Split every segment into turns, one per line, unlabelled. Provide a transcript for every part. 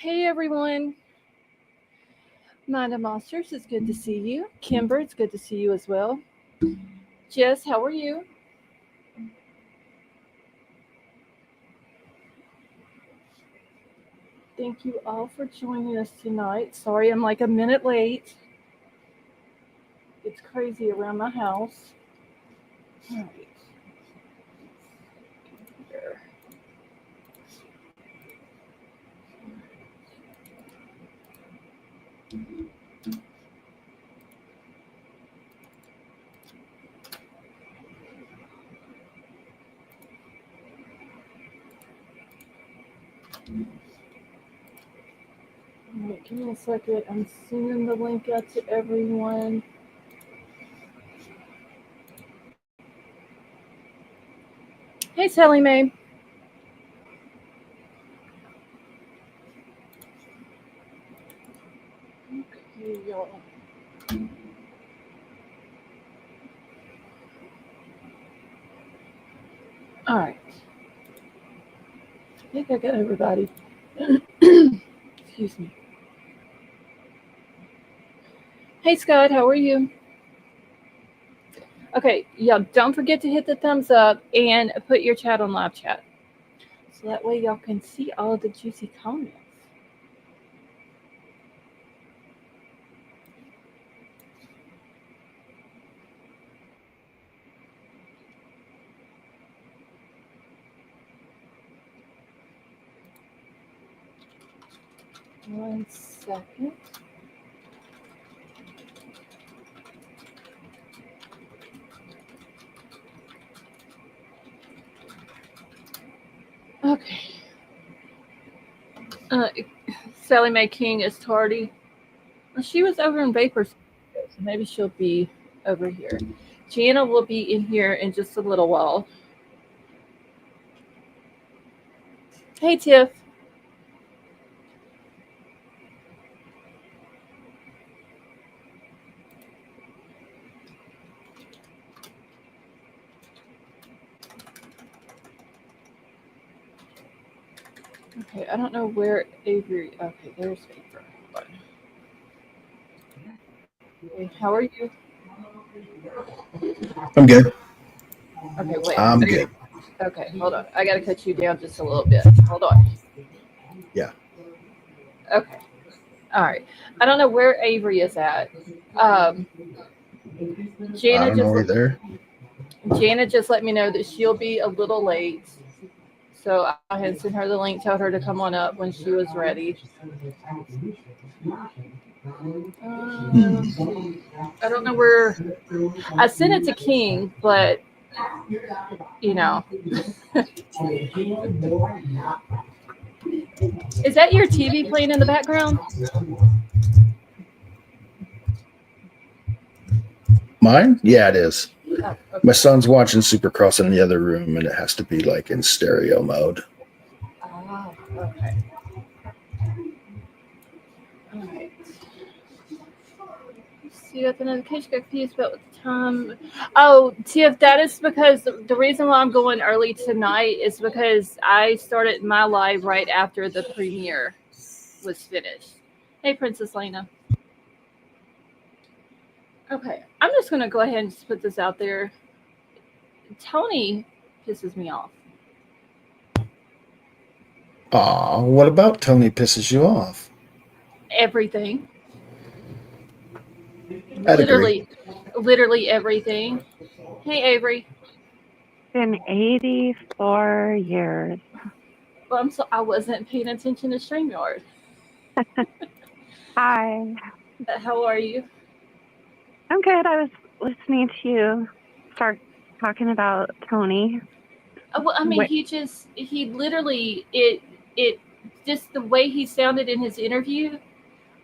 Hey everyone, Mind Monsters, it's good to see you. Kimber, it's good to see you as well. Jess, how are you? Thank you all for joining us tonight. Sorry I'm like a minute late. It's crazy around my house. All right, here. All right, give me a second. I'm sending the link out to everyone. Hey Sally Mae. Okay, y'all. All right, I think I got everybody. Excuse me. Hey Scott, how are you? Okay, y'all don't forget to hit the thumbs up and put your chat on live chat. So that way y'all can see all the juicy comments. One second. Okay. Uh, Sally Mae King is tardy. She was over in Vapor, so maybe she'll be over here. Jana will be in here in just a little while. Hey Tiff. Okay, I don't know where Avery. Okay, there's Vapor. Hold on. Okay, how are you?
I'm good.
Okay, wait.
I'm good.
Okay, hold on. I gotta cut you down just a little bit. Hold on.
Yeah.
Okay. All right. I don't know where Avery is at. Um,
I
Jana
don't
just
know either.
Jana just let me know that she'll be a little late. So I had sent her the link, told her to come on up when she was ready. Let's see. I don't know where I sent it to King, but you know, is that your TV playing in the background?
Mine? Yeah, it is.
Oh,
My
okay.
son's watching Supercross in the other room, and it has to be like in stereo mode.
Okay. All right. See if the notification got confused about what the time. Oh, Tiff, that is because the reason why I'm going early tonight is because I started my live right after the premiere was finished. Hey, Princess Lena. Okay, I'm just gonna go ahead and just put this out there. Tony pisses me off.
Aw, what about Tony pisses you off?
Everything,
I'd agree.
literally everything. Hey, Avery.
Been 84 years.
Well, I wasn't paying attention to Streamyard.
Hi.
How are you?
I'm good. I was listening to you start talking about Tony.
Well, I mean,
Wait,
he literally it just the way he sounded in his interview.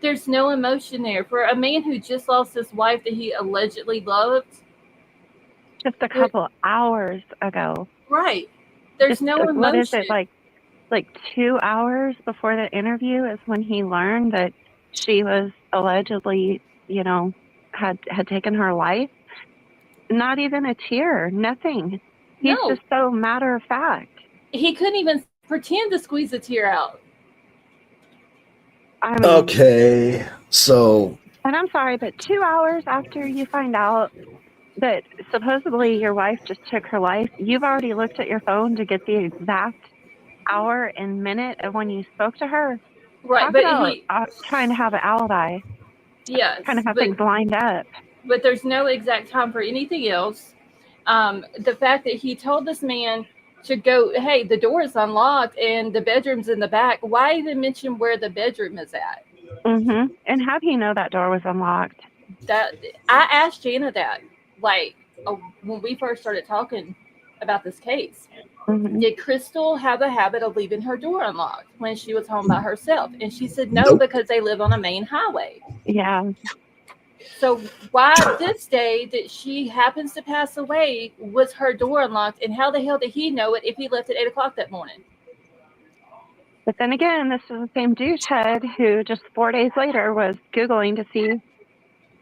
There's no emotion there for a man who just lost his wife that he allegedly loved.
just a
There,
couple hours ago.
right? There's
Just
no
what is it
emotion.
like 2 hours before the interview is when he learned that she was allegedly, had taken her life. Not even a tear, nothing. He's
No,
just so matter of fact.
he couldn't even pretend to squeeze a tear out.
I mean,
Okay, so
and I'm sorry, but 2 hours after you find out that supposedly your wife just took her life, you've already looked at your phone to get the exact hour and minute of when you spoke to her.
Right,
Talk
but
about trying to have an alibi, trying to
yes,
have things lined up.
but there's no exact time for anything else. The fact that he told this man to go, hey, the door is unlocked and the bedroom's in the back. Why even mention where the bedroom is at?
And how do you know that door was unlocked?
That I asked Jana that, like, when we first started talking about this case.
hmm
Did Crystal have a habit of leaving her door unlocked when she was home by herself? And she said no,
nope.
because they live on a main highway.
Yeah.
So why this day that she happens to pass away was her door unlocked, and how the hell did he know it if he left at 8 o'clock that morning?
But then again, this is the same douchehead who just 4 days later was Googling to see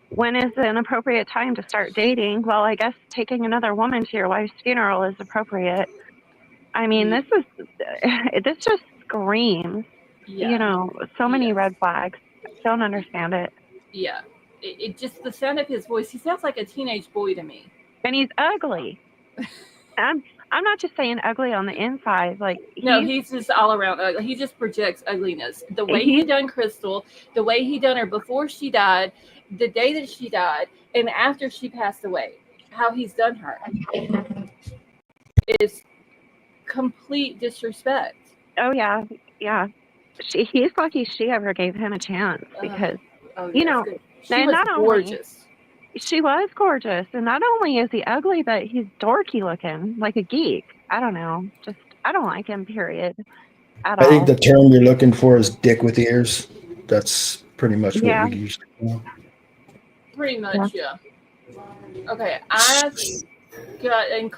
when is an appropriate time to start dating. Well, I guess taking another woman to your wife's funeral is appropriate. I mean, this just screams,
Yeah,
so many
yes,
red flags. Don't understand it.
yeah. It just the sound of his voice. He sounds like a teenage boy to me.
And he's ugly. I'm not just saying ugly on the inside. Like
No,
he's
he's just all around ugly. He just projects ugliness. The way he
he's
done Crystal, the way he done her before she died, the day that she died, and after she passed away, how he's done her is complete disrespect.
oh yeah, yeah. He's lucky she ever gave him a chance
Uh,
because
oh
you
yes,
know,
she
and
was
not only
gorgeous.
she was gorgeous, and not only is he ugly, but he's dorky looking, like a geek. I don't know, just I don't like him. Period. At
I think
all.
the term you're looking for is dick with ears. That's pretty much what
Yeah.
we use.
Pretty
Yeah.
much, yeah. Okay, I got and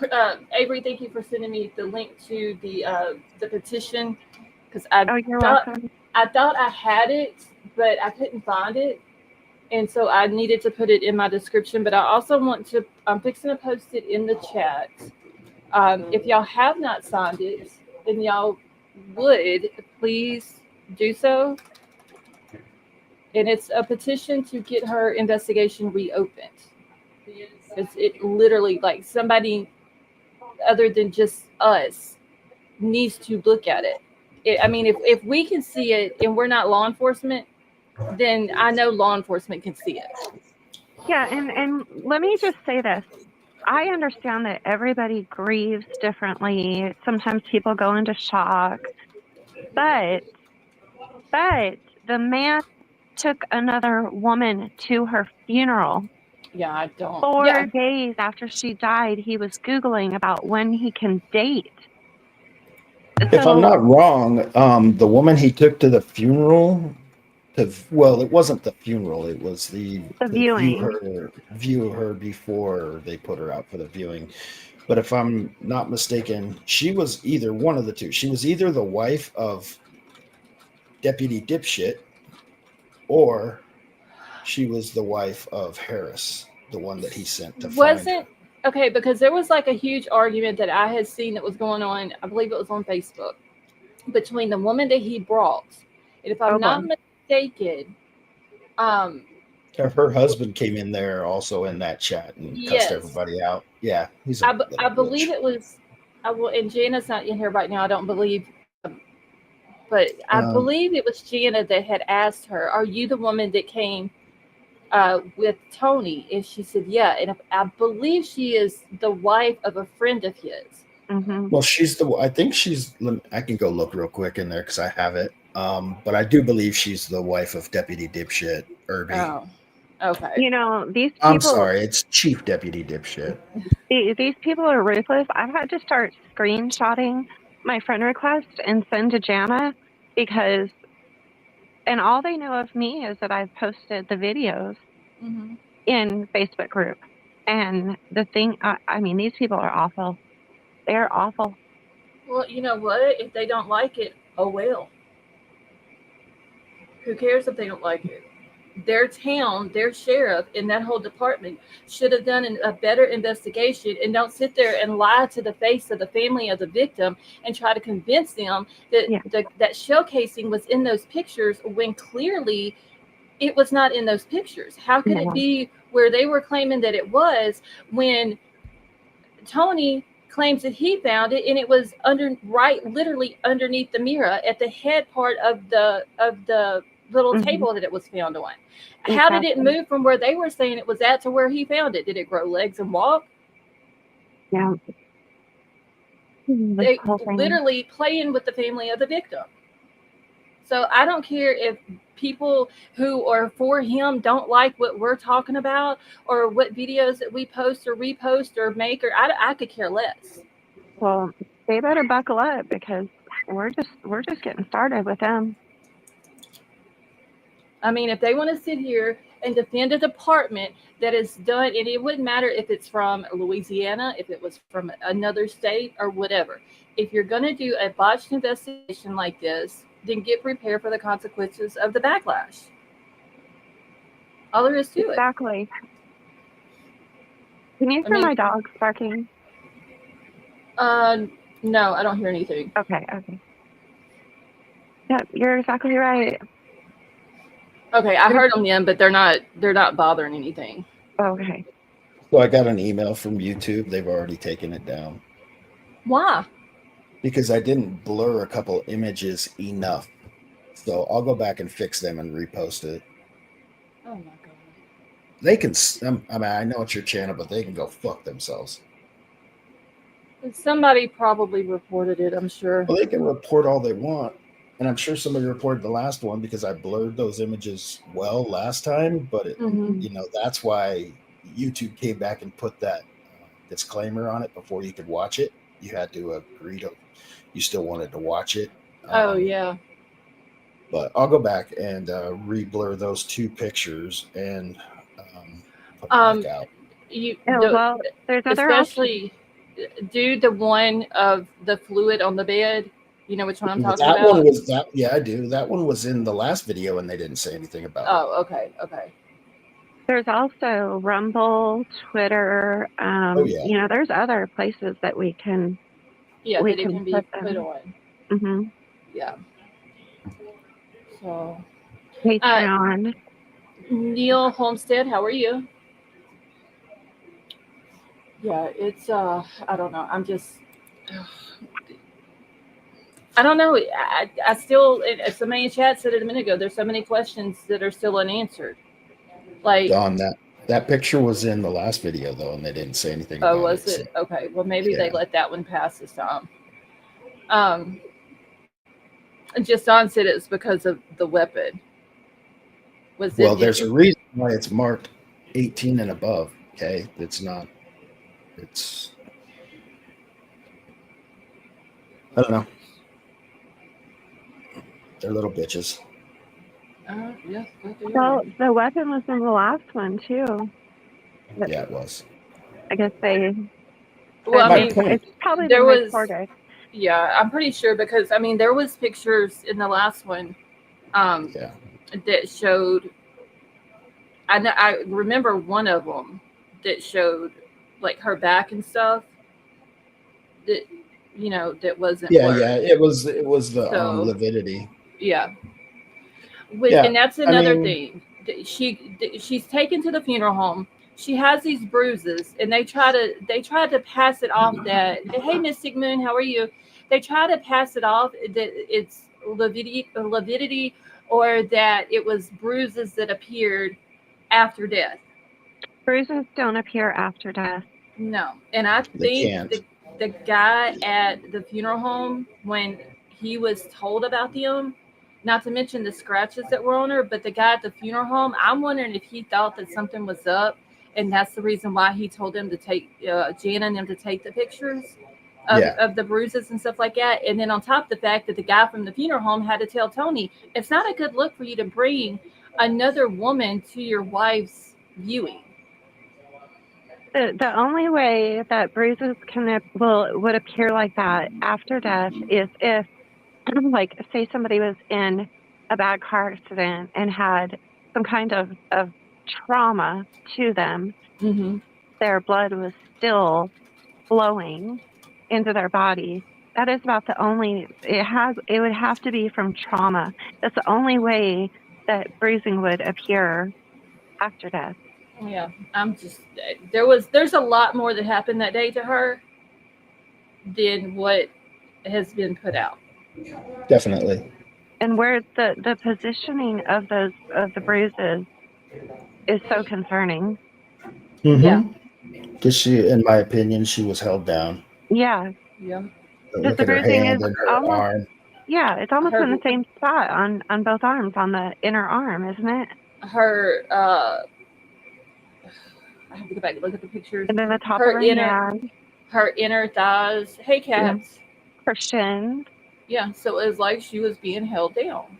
Avery, thank you for sending me the link to the petition because
Oh, you're
thought
welcome.
I thought I had it, but I couldn't find it, and so I needed to put it in my description. But I also want to. I'm fixing to post it in the chat. If y'all have not signed it, and y'all would please do so. And it's a petition to get her investigation reopened. It's it literally like somebody other than just us needs to look at it. I mean, if we can see it and we're not law enforcement, then I know law enforcement can see it.
Yeah, and let me just say this. I understand that everybody grieves differently. Sometimes people go into shock, but the man took another woman to her funeral.
Yeah, I don't.
Four
Yeah,
days after she died, he was Googling about when he can date.
If I'm
So
not wrong, the woman he took to the funeral, well, it wasn't the funeral. It was the
the
to
viewing.
view her before they put her out for the viewing. But if I'm not mistaken, she was either one of the two. She was either the wife of Deputy Dipshit, or she was the wife of Harris, the one that he sent to find her.
wasn't okay because there was like a huge argument that I had seen that was going on. I believe it was on Facebook between the woman that he brought, and if
Oh
I'm
boy.
not mistaken, um,
Her husband came in there also in that chat and cussed
yes,
everybody out. Yeah, he's a little
I believe
bitch.
it was. I will, and Jana's not in here right now. I don't believe, but I
Um,
believe it was Jana that had asked her, "Are you the woman that came with Tony?" And she said, "Yeah." And I believe she is the wife of a friend of his.
hmm
well, I think I can go look real quick in there because I have it. But I do believe she's the wife of Deputy Dipshit, Irby.
Oh, okay.
These
I'm
people,
sorry, it's Chief Deputy Dipshit.
these people are ruthless. I've had to start screenshotting my friend request and send to Jana because, and all they know of me is that I've posted the videos
Hmm.
in Facebook group. And the thing, I mean, these people are awful. They're awful.
Well, you know what? If they don't like it, oh well. Who cares if they don't like it? their town, their sheriff, and that whole department should have done a better investigation, and don't sit there and lie to the face of the family of the victim and try to convince them that
Yeah.
that shell casing was in those pictures when clearly it was not in those pictures. How could it
No.
be where they were claiming that it was when Tony claims that he found it and it was literally underneath the mirror at the head part of the little
Hmm.
table that it was found on. How did it
Exactly.
move from where they were saying it was at to where he found it? Did it grow legs and walk?
Yeah. This
They
whole thing.
literally playing with the family of the victim. So I don't care if people who are for him don't like what we're talking about or what videos that we post or repost or make, or I could care less.
Well, they better buckle up because we're just getting started with them.
I mean, if they want to sit here and defend a department that is done, and it wouldn't matter if it's from Louisiana, if it was from another state or whatever. If you're going to do a botched investigation like this, then get prepared for the consequences of the backlash. All there is to it.
Exactly. Can you
I
hear
mean,
my dogs barking?
uh, no, I don't hear anything.
Okay, okay. Yeah, you're exactly right.
Okay, I heard them then, but they're not bothering anything.
Okay.
So I got an email from YouTube. They've already taken it down
Why?
because I didn't blur a couple images enough. So I'll go back and fix them and repost it.
Oh my god.
They can. I mean, I know it's your channel, but they can go fuck themselves.
Somebody probably reported it, I'm sure.
Well, they can report all they want, and I'm sure somebody reported the last one because I blurred those images well last time. But
Hmm.
that's why YouTube came back and put that disclaimer on it before you could watch it. You had to agree to. You still wanted to watch it.
Oh
Um,
yeah.
but I'll go back and re-blur those two pictures and put them back
Um,
out.
you
Oh,
do,
well, there's other options.
especially do the one of the fluid on the bed. You know which one I'm talking
That one
about?
was that. Yeah, I do. That one was in the last video, and they didn't say anything about it.
Oh, okay, okay.
There's also Rumble, Twitter.
Oh yeah.
There's other places that we can
Yeah,
we
that it
can
can be
put
put
them.
on.
Hmm.
Yeah. So, uh,
Patreon.
Neil Homestead, how are you? Yeah, it's I don't know. I'm just I don't know. I still, as the main chat said it a minute ago, there's so many questions that are still unanswered. Like,
Don, that picture was in the last video though, and they didn't say anything
oh,
about
was
it. So,
it? Okay. Well, maybe they
yeah.
let that one pass this time. Um, just Don said it's because of the weapon. Was
Well,
it?
there's a reason why it's marked 18 and above. Okay, it's not. It's. I don't know. They're little bitches.
Yes, they
Well,
are.
the weapon was in the last one too. But
Yeah, it was.
I guess they
Well,
said
I
My
mean,
point.
it's probably
there
been
was.
recorded.
Yeah, I'm pretty sure because I mean there was pictures in the last one um,
Yeah.
that showed. I remember one of them that showed like her back and stuff that that wasn't
Yeah, yeah.
blurred.
It was the
So
lividity.
yeah,
Yeah.
and that's
I
another
mean,
thing. She's taken to the funeral home. She has these bruises, and they try to pass it off that hey, Mystic Moon, how are you? They try to pass it off that it's lividity or that it was bruises that appeared after death.
Bruises don't appear after death.
No, and I
they
think
can't.
the guy at the funeral home when he was told about them, not to mention the scratches that were on her, but the guy at the funeral home, I'm wondering if he thought that something was up, and that's the reason why he told them to take Jana and them to take the pictures
Yeah.
of the bruises and stuff like that. And then on top of the fact that the guy from the funeral home had to tell Tony, it's not a good look for you to bring another woman to your wife's viewing.
The only way that bruises would appear like that after death is if, like, say somebody was in a bad car accident and had some kind of trauma to them.
Mm-hmm.
Their blood was still flowing into their body. That is about the only, it would have to be from trauma. That's the only way that bruising would appear after death.
Yeah, I'm just there's a lot more that happened that day to her than what has been put out.
Definitely.
And where the positioning of the bruises is so concerning.
Yeah,
Because she, in my opinion, she was held down.
Yeah,
yeah.
because
Look
the
at her
bruising is
hand and her
almost,
arm.
yeah, it's almost in
Her
the same spot on both arms, on the inner arm, isn't it?
her I have to go back and look at the pictures.
And then the top of
Her
her
inner
hand,
her inner thighs. Hey
yeah,
cats.
her shin.
Yeah, so it was like she was being held down.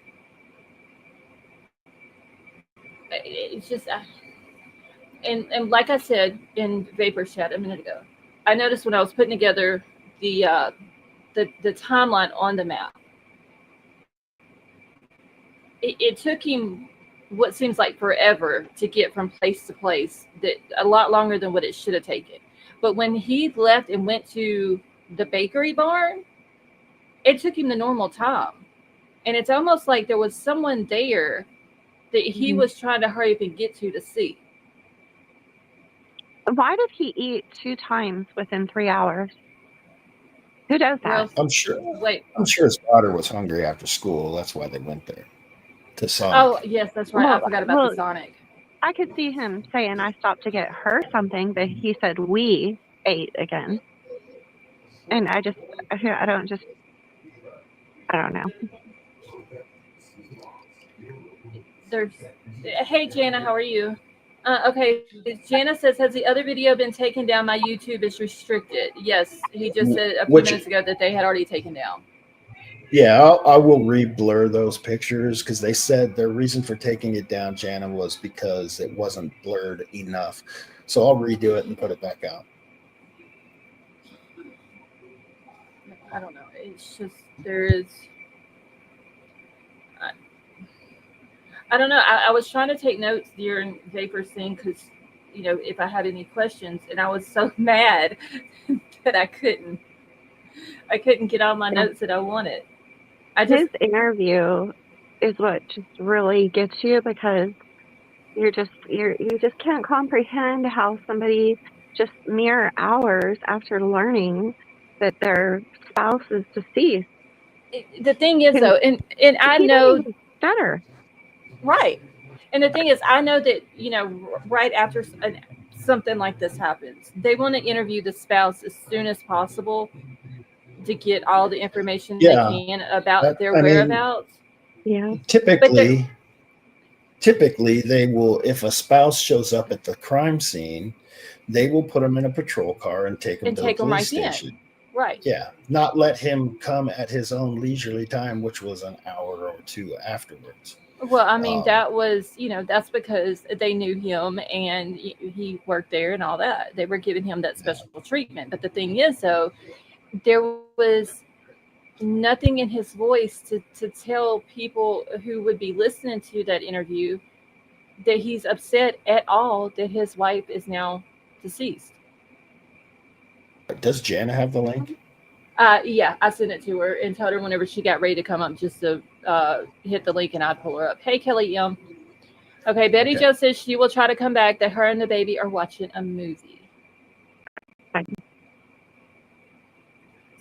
It's just and like I said in Vapor Chat a minute ago, I noticed when I was putting together the uh, the timeline on the map, it took him what seems like forever to get from place to place. That a lot longer than what it should have taken. But when he left and went to the bakery barn, it took him the normal time. And it's almost like there was someone there that he
Mhm.
was trying to hurry up and get to see.
Why did he eat 2 times within 3 hours? Who does that?
Well,
I'm sure.
wait.
I'm sure his daughter was hungry after school. That's why they went there to Sonic.
Oh, yes, that's right. I forgot about the
Well,
Sonic.
I could see him saying, "I stopped to get her something," but he said, "We ate again." And I don't know.
There's. Hey, Jana, how are you? Okay, Jana says, has the other video been taken down? My YouTube is restricted. Yes, he just said a few
Which,
minutes ago that they had already taken down.
yeah, I will re-blur those pictures because they said their reason for taking it down, Jana, was because it wasn't blurred enough. So I'll redo it and put it back out.
I don't know. It's just there is. I don't know. I was trying to take notes during Vapor's thing because, if I had any questions, and I was so mad that I couldn't. I couldn't get all my
Yeah.
notes that I wanted. I
His
just
interview is what just really gets you, because you just can't comprehend how somebody just mere hours after learning that their spouse is deceased
the thing is
can,
though, and I
he didn't
know
even stutter.
right, and the thing is, I know that right after something like this happens, they want to interview the spouse as soon as possible to get all the information they
Yeah,
can about their
I mean,
whereabouts.
Yeah.
But they're
typically they will, if a spouse shows up at the crime scene, they will put him in a patrol car and take him
and
to the
take them
police
right in,
station.
right?
Yeah, not let him come at his own leisurely time, which was an hour or two afterwards.
Well, I mean,
Um,
that was, that's because they knew him and he worked there and all that. They were giving him that special treatment. But the thing is, though, there was nothing in his voice to tell people who would be listening to that interview that he's upset at all that his wife is now deceased.
does Jana have the link?
Yeah, I sent it to her and told her whenever she got ready to come up just to hit the link and I'd pull her up. Hey, Kelly M. Okay, Betty
Okay.
Jo says she will try to come back, that her and the baby are watching a movie.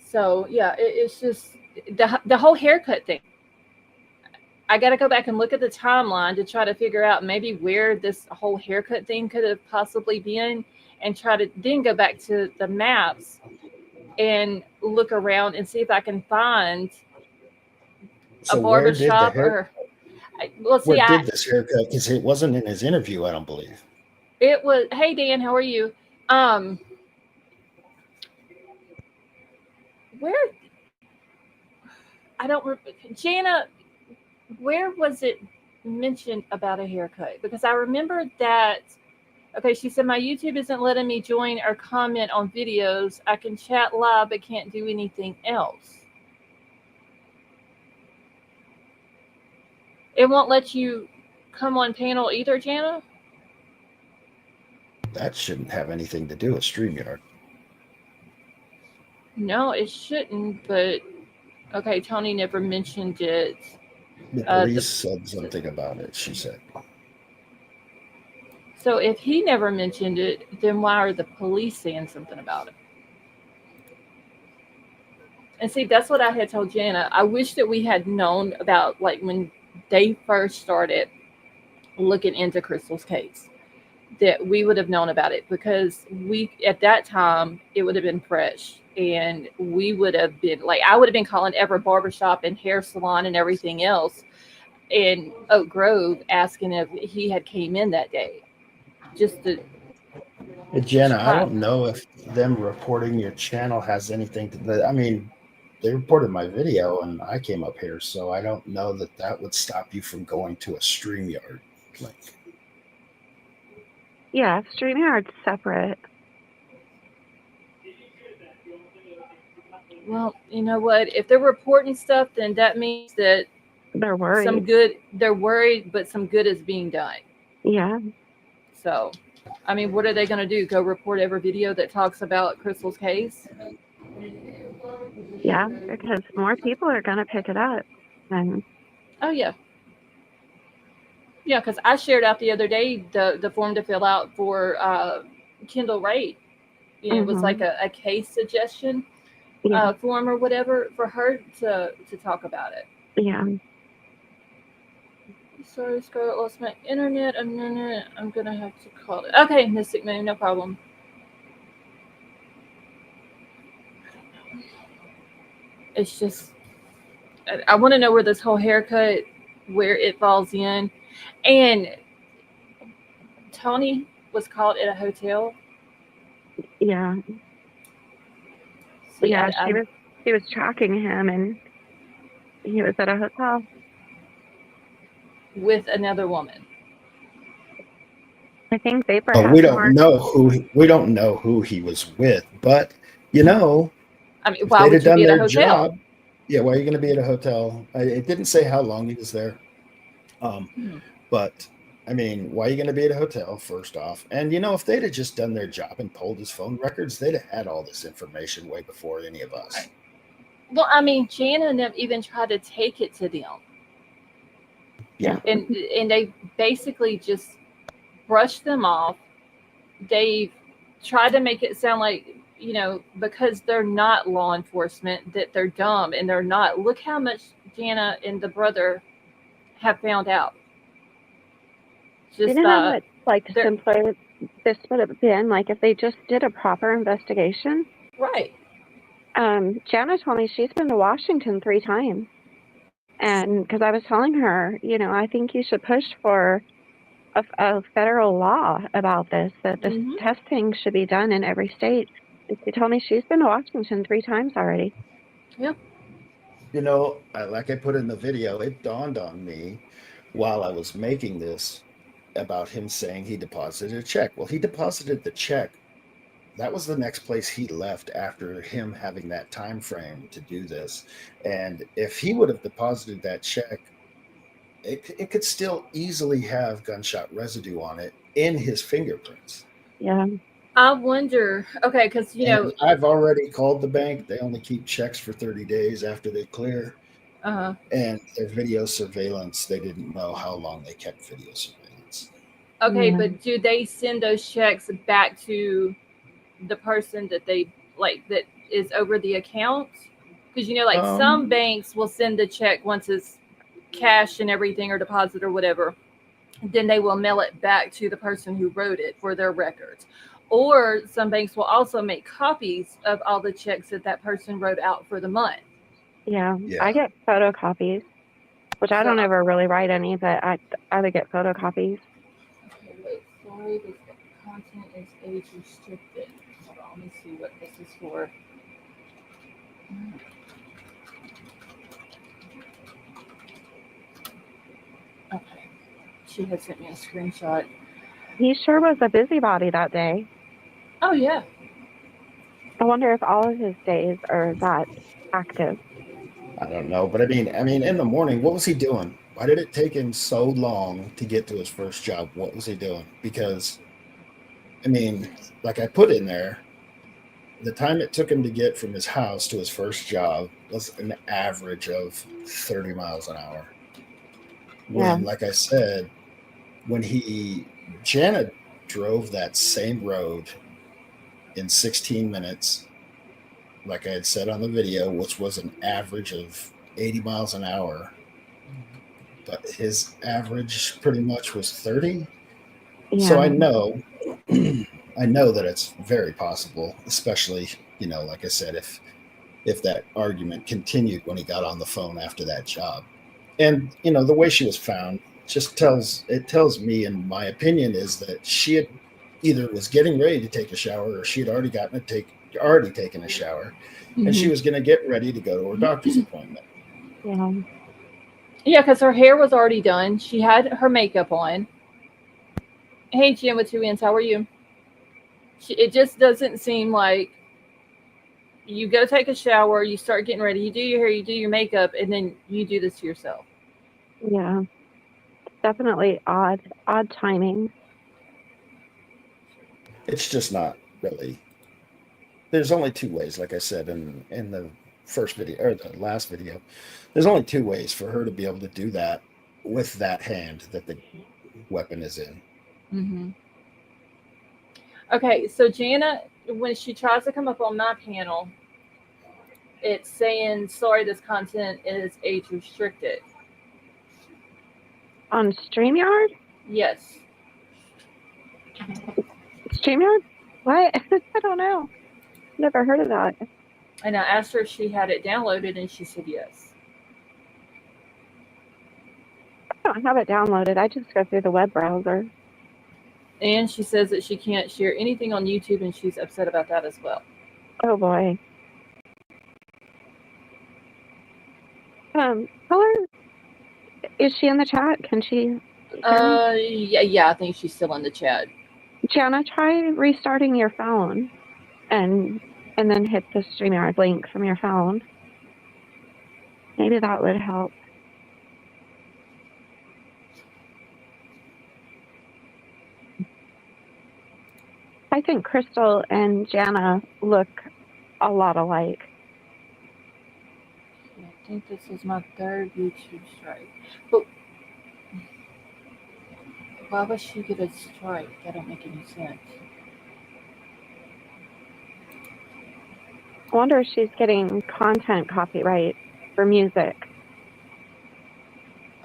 So, yeah, it's just the whole haircut thing. I got to go back and look at the timeline to try to figure out maybe where this whole haircut thing could have possibly been and try to then go back to the maps and look around and see if I can find a
So
barber shop or well,
where
see,
did this haircut? Because it wasn't in his interview, I don't believe.
it was. Hey Dan, how are you? Where I don't Jana, where was it mentioned about a haircut? Because I remember that. Okay, she said my YouTube isn't letting me join or comment on videos. I can chat live but can't do anything else. It won't let you come on panel either, Jana?
That shouldn't have anything to do with StreamYard.
No, it shouldn't. But okay, Tony never mentioned it.
The police said something about it, she said.
So if he never mentioned it, then why are the police saying something about it? And see, that's what I had told Jana. I wish that we had known about like when they first started looking into Crystal's case, that we would have known about it because we at that time it would have been fresh and we would have been like I would have been calling every barbershop and hair salon and everything else in Oak Grove asking if he had came in that day. Just to
Jenna, I
try.
don't know if them reporting your channel has anything to that. I mean, they reported my video and I came up here, so I don't know that that would stop you from going to a StreamYard link.
Yeah, StreamYard's separate.
Well, you know what? If they're reporting stuff, then that means that
They're worried.
they're worried, but some good is being done.
Yeah.
So, I mean, what are they going to do? Go report every video that talks about Crystal's case?
Yeah, because more people are going to pick it up. And
Oh, yeah. Yeah, because I shared out the other day the form to fill out for Kendall Wright. You know, it was like a case suggestion
yeah,
form or whatever for her to talk about it.
yeah.
Sorry, Scarlett, lost my internet a minute. I'm going to have to call it. Okay, Mystic Moon, no problem. It's just, I want to know where this whole haircut, where it falls in. And Tony was caught at a hotel.
Yeah.
See,
Yeah, she was tracking him and he was at a hotel.
with another woman.
I think Vapor
But
has
we
more.
don't know who he was with. But you know,
I mean,
if
why
they'd
would
have
you
done
be at a
their
hotel?
job, yeah, why are you going to be at a hotel? It didn't say how long he was there. But I mean, why are you going to be at a hotel, first off? And you know, if they'd have just done their job and pulled his phone records, they'd have had all this information way before any of us.
Well, I mean, Jana never even tried to take it to them.
Yeah.
And they basically just brushed them off. They tried to make it sound like, you know, because they're not law enforcement, that they're dumb and they're not. Look how much Jana and the brother have found out. Just
You know how much simpler this would have been, like if they just did a proper investigation.
Right.
Jana told me she's been to Washington 3 times. And because I was telling her, you know, I think you should push for a federal law about this, that this testing should be done in every state. And she told me she's been to Washington 3 times already.
Yeah.
You know, like I put in the video, it dawned on me while I was making this about him saying he deposited a check. Well, he deposited the check. That was the next place he left after him having that time frame to do this. And if he would have deposited that check, it could still easily have gunshot residue on it in his fingerprints.
Yeah.
I wonder, okay, because, you know,
I've already called the bank. They only keep checks for 30 days after they clear. And their video surveillance, they didn't know how long they kept video surveillance.
Okay, but do they send those checks back to the person that they like that is over the account? Because, you know, like some banks will send the check once it's cash and everything or deposit or whatever. Then they will mail it back to the person who wrote it for their records. Or some banks will also make copies of all the checks that that person wrote out for the month.
Yeah. I get photocopies, which I don't ever really write any, but I would get photocopies.
Okay, wait, sorry, the content is age restricted. Hold on, let me see what this is for. Okay, she had sent me a screenshot.
He sure was a busybody that day.
Oh, yeah.
I wonder if all of his days are that active.
I don't know, but I mean, in the morning, what was he doing? Why did it take him so long to get to his first job? What was he doing? Because, I mean, like I put in there, the time it took him to get from his house to his first job was an average of 30 miles an hour.
Yeah.
When, like I said, when Janet drove that same road in 16 minutes, like I had said on the video, which was an average of 80 miles an hour, but his average pretty much was 30. So
Yeah.
I know, I know that it's very possible, especially, like I said, if that argument continued when he got on the phone after that job. And, the way she was found just tells me, in my opinion, is that she had either was getting ready to take a shower or she had already taken a shower, and she was going to get ready to go to her doctor's appointment.
Yeah.
Yeah, because her hair was already done. She had her makeup on. Hey, Jim with two ends, how are you? It just doesn't seem like you go take a shower, you start getting ready, you do your hair, you do your makeup, and then you do this to yourself.
Yeah. Definitely odd timing.
It's just not really. There's only two ways, like I said in the first video or the last video. There's only two ways for her to be able to do that with that hand that the weapon is in.
Mm-hmm. Okay, so Jana, when she tries to come up on my panel, it's saying, sorry, this content is age restricted.
On StreamYard?
Yes.
StreamYard? What? I don't know. Never heard of that.
And I asked her if she had it downloaded, and she said yes.
I don't have it downloaded. I just go through the web browser.
And she says that she can't share anything on YouTube, and she's upset about that as well.
Oh boy. Color, is she in the chat? Can she?
Yeah, I think she's still in the chat.
Jana, try restarting your phone, and then hit the StreamYard link from your phone. Maybe that would help. I think Crystal and Jana look a lot alike.
I think this is my third YouTube strike. But why would she get a strike? That don't make any sense.
I wonder if she's getting content copyright for music.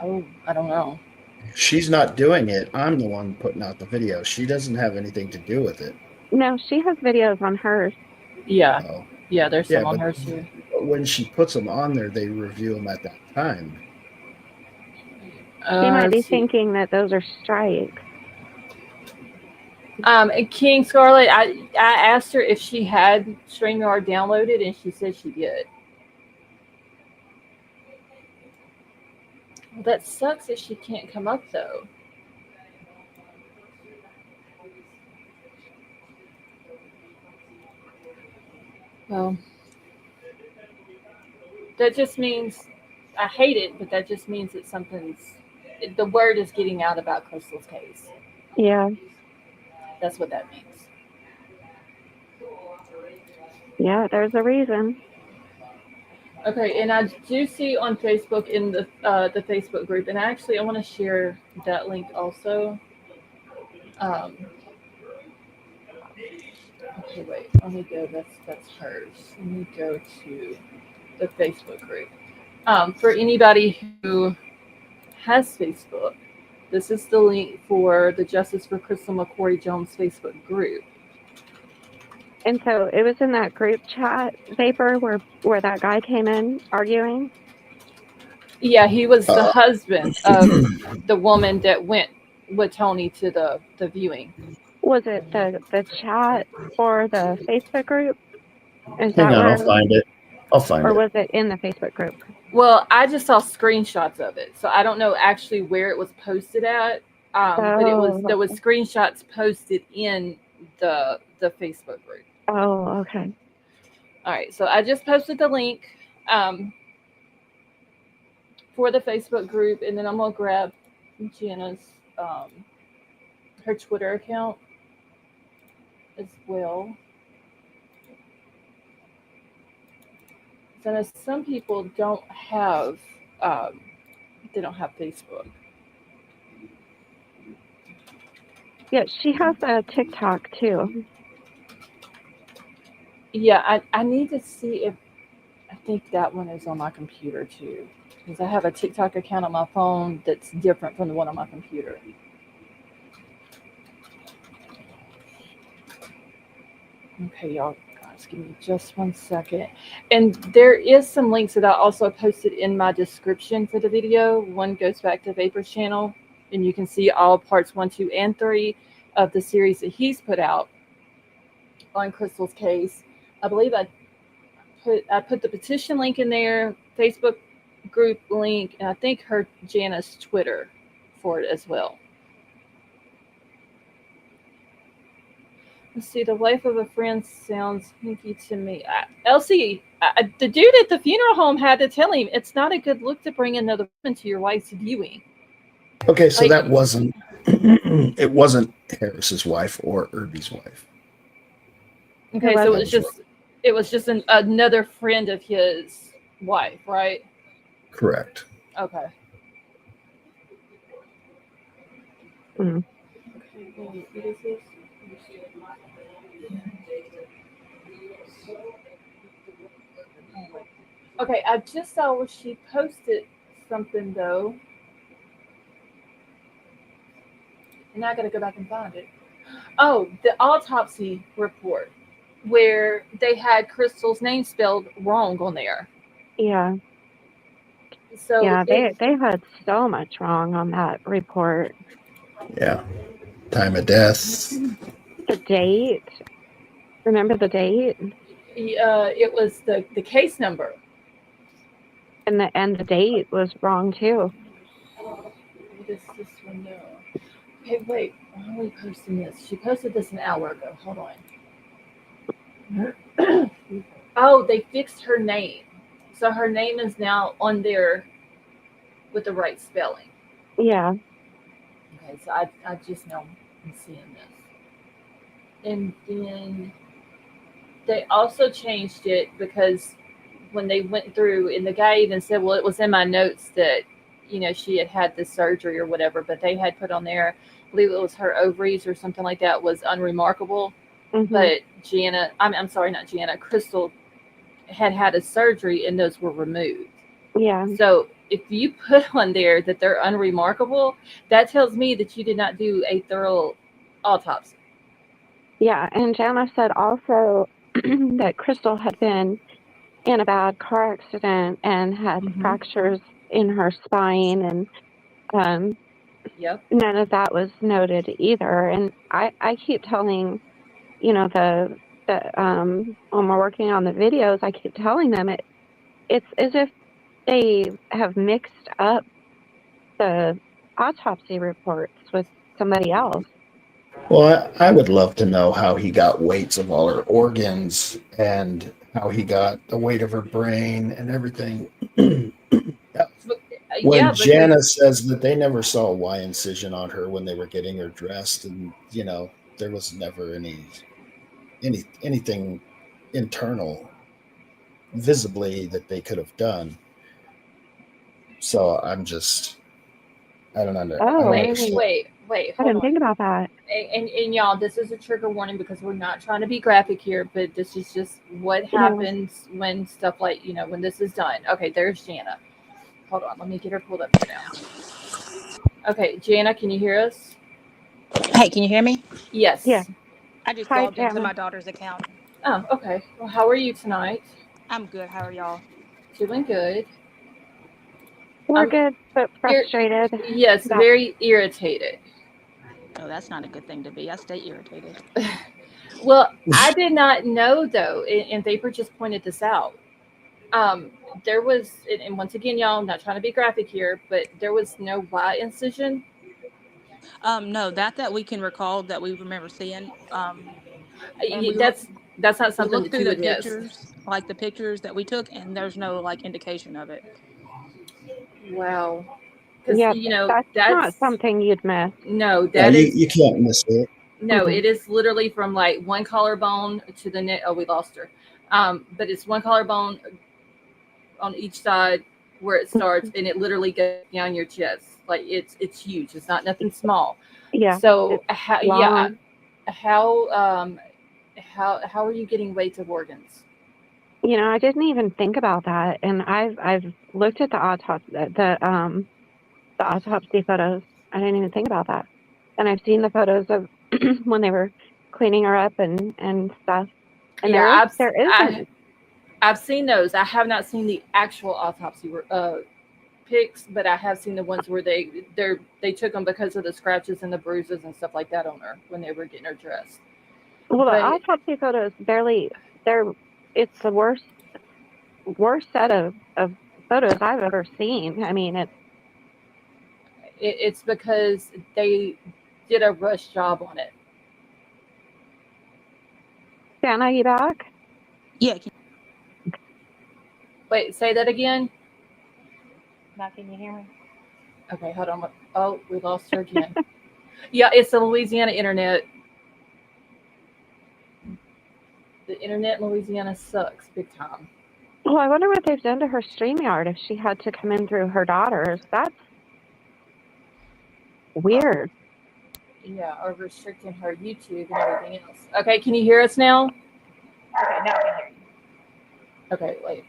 Oh, I don't know.
She's not doing it. I'm the one putting out the video. She doesn't have anything to do with it.
No, she has videos on hers.
Yeah.
Oh.
Yeah, there's some
Yeah,
on
but
hers too.
when she puts them on there, they review them at that time.
She might be
let's see.
thinking that those are strikes.
King Scarlet, I asked her if she had StreamYard downloaded, and she said she did. Well, that sucks that she can't come up though. Well, that just means I hate it, but that just means that the word is getting out about Crystal's case.
Yeah.
That's what that means.
Yeah, there's a reason.
Okay, and I do see on Facebook in the Facebook group, and actually I want to share that link also. Okay, wait. Let me go. That's hers. Let me go to the Facebook group. For anybody who has Facebook, this is the link for the Justice for Crystal McCrory Jones Facebook group.
And so it was in that group chat paper where that guy came in arguing.
Yeah, he was the husband of the woman that went with Tony to the viewing.
Was it the chat for the Facebook group? Is
Hang
that
on,
where?
I'll find it.
Or was it in the Facebook group?
Well, I just saw screenshots of it, so I don't know actually where it was posted at. But there was screenshots posted in the Facebook group.
Oh, okay.
All right, so I just posted the link. for the Facebook group, and then I'm gonna grab Jana's her Twitter account as well. So I know some people um, they don't have Facebook.
Yeah, she has a TikTok too.
Yeah, I need to see if I think that one is on my computer too. Because I have a TikTok account on my phone that's different from the one on my computer. Okay, y'all guys, give me just 1 second. And there is some links that I also posted in my description for the video. One goes back to Vapor's channel, and you can see all parts 1, 2, and 3 of the series that he's put out on Crystal's case. I believe I put the petition link in there, Facebook group link, and I think her Jana's Twitter for it as well. Let's see. The wife of a friend sounds hinky to me. Elsie, the dude at the funeral home had to tell him it's not a good look to bring another woman to your wife's viewing.
Okay, so
Like,
that wasn't it wasn't Harris's wife or Irby's wife.
okay, so it was just another friend of his wife, right?
Correct.
Okay.
Mm.
Okay, wait, what is this? Okay, I just saw where she posted something though. And now I gotta go back and find it. Oh, the autopsy report where they had Crystal's name spelled wrong on there.
Yeah.
So
Yeah, they had so much wrong on that report.
Yeah. Time of death.
The date. Remember the date?
it was the case number.
And the date was wrong too.
What is this one now? Hey, wait, why are we posting this? She posted this an hour ago. Hold on. Oh, they fixed her name. So her name is now on there with the right spelling.
Yeah.
Okay, so I just know I'm seeing this. And then they also changed it because when they went through, and the guy even said, well, it was in my notes that, she had this surgery or whatever, but they had put on there, I believe it was her ovaries or something like that, was unremarkable.
Mm-hmm.
But I'm sorry, not Jana, Crystal had a surgery and those were removed.
Yeah.
So if you put on there that they're unremarkable, that tells me that you did not do a thorough autopsy.
Yeah, and Jana said also that Crystal had been in a bad car accident and had fractures in her spine, and
Yep.
none of that was noted either. And I keep telling, the when we're working on the videos, I keep telling them it's as if they have mixed up the autopsy reports with somebody else.
Well, I would love to know how he got weights of all her organs and how he got the weight of her brain and everything. When Jana says that they never saw a Y incision on her when they were getting her dressed, and there was never anything internal visibly that they could have done. So I don't understand.
Wait,
I didn't think about that.
And y'all, this is a trigger warning because we're not trying to be graphic here, but this is just what happens when stuff like, when this is done. Okay, there's Jana. Hold on, let me get her pulled up here now. Okay, Jana, can you hear us?
Hey, can you hear me?
Yes.
Yeah.
I just
Hi,
logged into
Jana.
my daughter's account.
Oh, okay. Well, how are you tonight?
I'm good. How are y'all?
Doing good.
We're good, but frustrated.
Yes, very irritated.
Oh, that's not a good thing to be. I stay irritated.
Well, I did not know though, and Vapor just pointed this out. There was, and once again, y'all, I'm not trying to be graphic here, but there was no Y incision.
No, that we can recall that we remember seeing.
That's not something
look
that
through
you
the
would miss.
pictures, like the pictures that we took, and there's no indication of it.
Wow. Because
Yeah, that's not something you'd miss.
no,
Yeah,
that is
you can't miss it.
no,
Mhm.
it is literally from like one collarbone to the neck. Oh, we lost her. But it's one collarbone on each side where it starts, and it literally goes down your chest. Like it's huge. It's not nothing small.
Yeah,
So
it's
yeah,
long.
how how are you getting weights of organs?
I didn't even think about that, and I've looked at the autopsy photos. I didn't even think about that, and I've seen the photos of when they were cleaning her up and stuff. And
Yeah,
there isn't.
I've seen those. I have not seen the actual autopsy pics, but I have seen the ones where they took them because of the scratches and the bruises and stuff like that on her when they were getting her dressed.
Well, the
But
autopsy photos barely. They're It's the worst set of photos I've ever seen. I mean,
it's because they did a rush job on it.
Santa, you back?
Yeah.
Wait, say that again.
Now, can you hear me?
Okay, hold on. Oh, we lost her again. Yeah, it's the Louisiana internet. The internet in Louisiana sucks big time.
Well, I wonder what they've done to her StreamYard if she had to come in through her daughter's. That's weird.
Yeah, or restricting her YouTube and everything else. Okay, can you hear us now?
Okay, now I can hear you.
Okay, wait.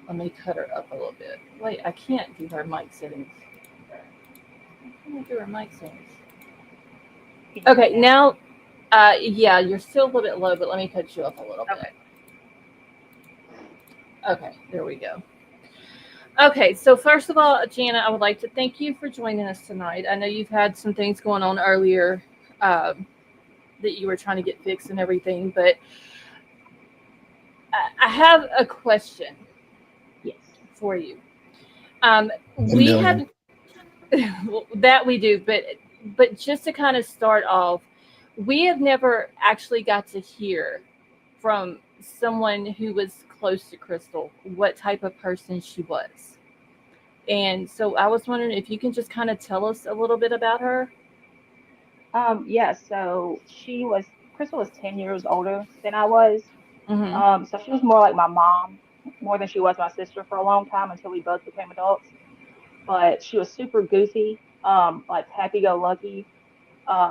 Let me cut her up a little bit. Wait, I can't do her mic settings. I can't do her mic settings.
Can you
Okay,
hear me
now, yeah, you're still a little bit low, but let me cut you up a little
Okay.
bit. Okay, there we go. Okay, so first of all, Jana, I would like to thank you for joining us tonight. I know you've had some things going on earlier that you were trying to get fixed and everything, but I have a question
Yes.
for you.
A
We
million.
have well, that we do, but just to kind of start off, we have never actually got to hear from someone who was close to Crystal what type of person she was. And so I was wondering if you can just kind of tell us a little bit about her.
Yeah, so Crystal was 10 years older than I was.
Mm-hmm.
So she was more like my mom, more than she was my sister for a long time until we both became adults. But she was super goofy, like happy-go-lucky.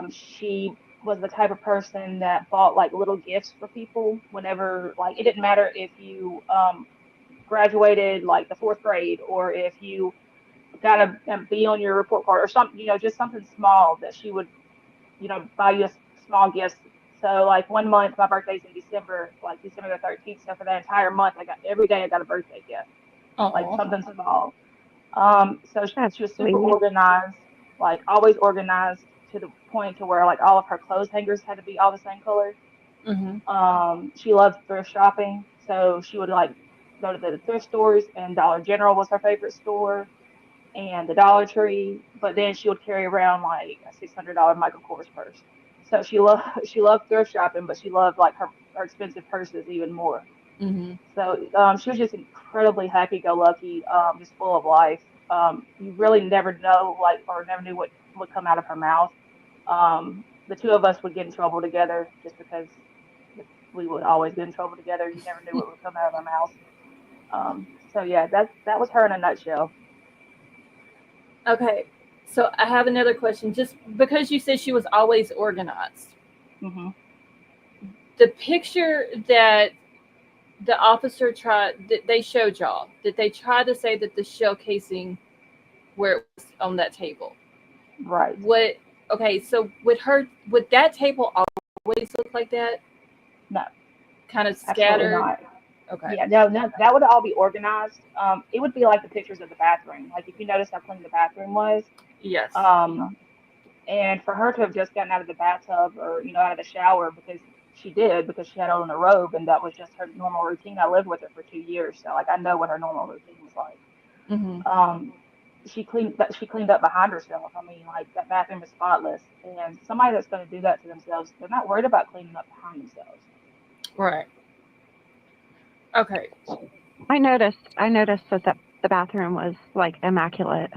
She was the type of person that bought like little gifts for people whenever, like, it didn't matter if you graduated like the fourth grade or if you got a B on your report card or something, just something small that she would, buy you a small gift. So like one month, my birthday's in December, like December the 13th. So for that entire month, every day I got a birthday gift, like
Oh.
something small. So
That's
she was super
sweet.
organized, like always organized to the point to where like all of her clothes hangers had to be all the same color.
Mm-hmm.
She loved thrift shopping, so she would like go to the thrift stores, and Dollar General was her favorite store, and the Dollar Tree. But then she would carry around like a $600 Michael Kors purse. So she loved thrift shopping, but she loved like her expensive purses even more.
Mm-hmm.
So she was just incredibly happy-go-lucky, just full of life. You really never know, like, or never knew what would come out of her mouth. The two of us would get in trouble together just because we would always get in trouble together. You never knew what would come out of our mouth. So yeah, that was her in a nutshell.
Okay. So I have another question. Just because you said she was always organized,
Hmm.
the picture that the officer tried that they showed y'all, did they try to say that the shell casing where it was on that table?
Right.
What? Okay. So would that table always look like that?
No,
Kind of
absolutely
scattered.
not.
Okay.
Yeah, no, no, that would all be organized. It would be like the pictures of the bathroom. Like if you notice how clean the bathroom was.
Yes.
Um, And for her to have just gotten out of the bathtub or, out of the shower because she did, because she had on a robe and that was just her normal routine. I lived with her for 2 years, so like I know what her normal routine was like.
Mm-hmm.
Um, she cleaned up behind herself. I mean, like that bathroom is spotless, and somebody that's going to do that to themselves, they're not worried about cleaning up behind themselves.
Right. Okay.
I noticed that the bathroom was like immaculate.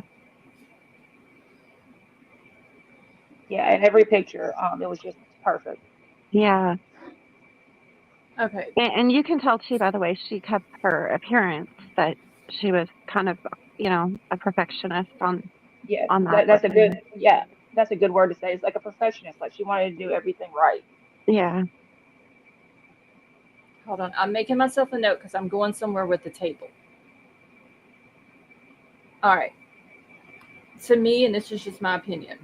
Yeah, in every picture, it was just perfect.
Yeah.
Okay.
And you can tell too, by the way, she kept her appearance, that she was kind of, a perfectionist
Yes,
on that
that's a good,
looking.
yeah, that's a good word to say. It's like a perfectionist. Like she wanted to do everything right.
Yeah.
Hold on. I'm making myself a note because I'm going somewhere with the table. All right. To me, and this is just my opinion,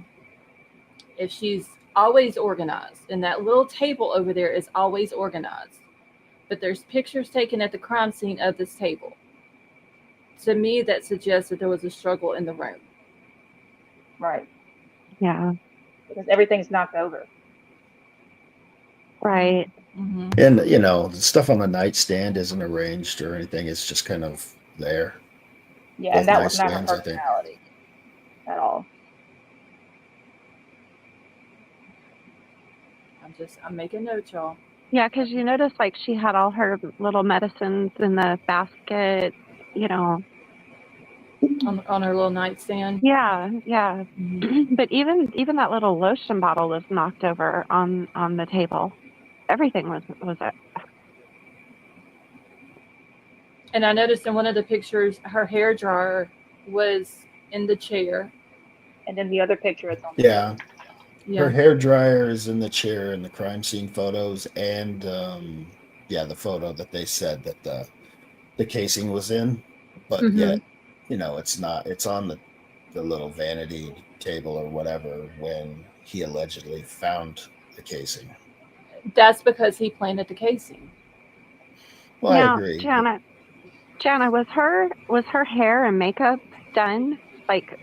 if she's always organized, and that little table over there is always organized, but there's pictures taken at the crime scene of this table, to me, that suggests that there was a struggle in the room.
Right.
Yeah.
Because everything's knocked over.
Right.
Mm-hmm.
And the stuff on the nightstand isn't arranged or anything. It's just kind of there.
Yeah, and
Both
that was not her
nightstands, I think.
personality at all.
I'm making notes, y'all.
Yeah, because you notice like she had all her little medicines in the basket, you know.
On her little nightstand.
Yeah, yeah.
Mm-hmm.
But even that little lotion bottle was knocked over on the table. Everything was
And I noticed in one of the pictures, her hair dryer was in the chair.
And then the other picture, it's on the
Yeah.
table.
Her
Yeah.
hair dryer is in the chair in the crime scene photos, and yeah, the photo that they said that the casing was in, but
Mm-hmm.
yet, it's not. It's on the little vanity table or whatever when he allegedly found the casing.
That's because he planted the casing.
Well, I
Now,
agree, but
Jana, was her hair and makeup done, like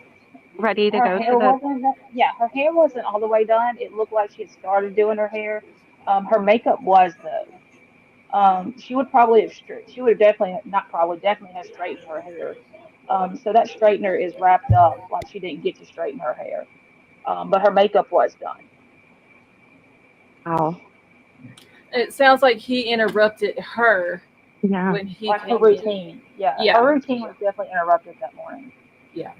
ready to
Her
go to
hair
the?
wasn't, yeah, her hair wasn't all the way done. It looked like she had started doing her hair. Her makeup was though. She would probably have she would have definitely not probably definitely have straightened her hair. So that straightener is wrapped up like she didn't get to straighten her hair. But her makeup was done.
Oh,
It sounds like he interrupted her
yeah.
when he
Like her
came in.
routine. Yeah, her
Yeah.
routine was definitely interrupted that morning.
Yeah.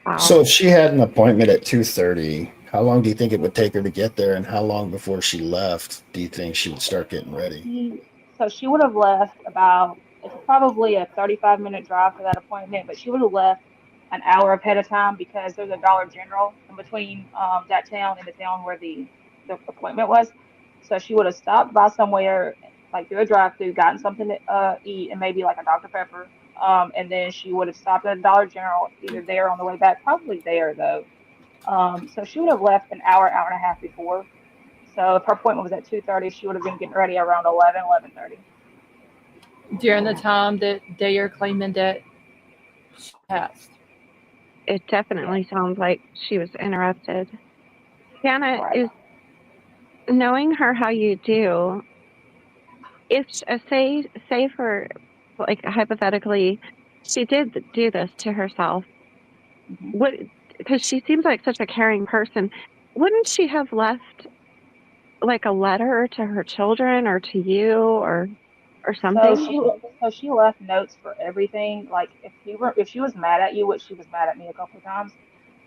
Wow.
so if she had an appointment at 2:30, how long do you think it would take her to get there, and how long before she left do you think she would start getting ready?
So she would have left about, it's probably a 35-minute drive for that appointment, but she would have left an hour ahead of time because there's a Dollar General in between that town and the town where the appointment was. So she would have stopped by somewhere, like through a drive-through, gotten something to eat and maybe like a Dr. Pepper. And then she would have stopped at a Dollar General, either there on the way back, probably there though. So she would have left an hour, hour and a half before. So if her appointment was at 2:30, she would have been getting ready around 11:30.
During the time that they are claiming that she passed.
It
Yeah,
definitely sounds like she was interrupted. Jana,
right.
is knowing her how you do, if say for like hypothetically, she did do this to herself,
Hmm.
what? Because she seems like such a caring person, wouldn't she have left like a letter to her children or to you or
So
something?
she left notes for everything. Like if she was mad at you, which she was mad at me a couple of times,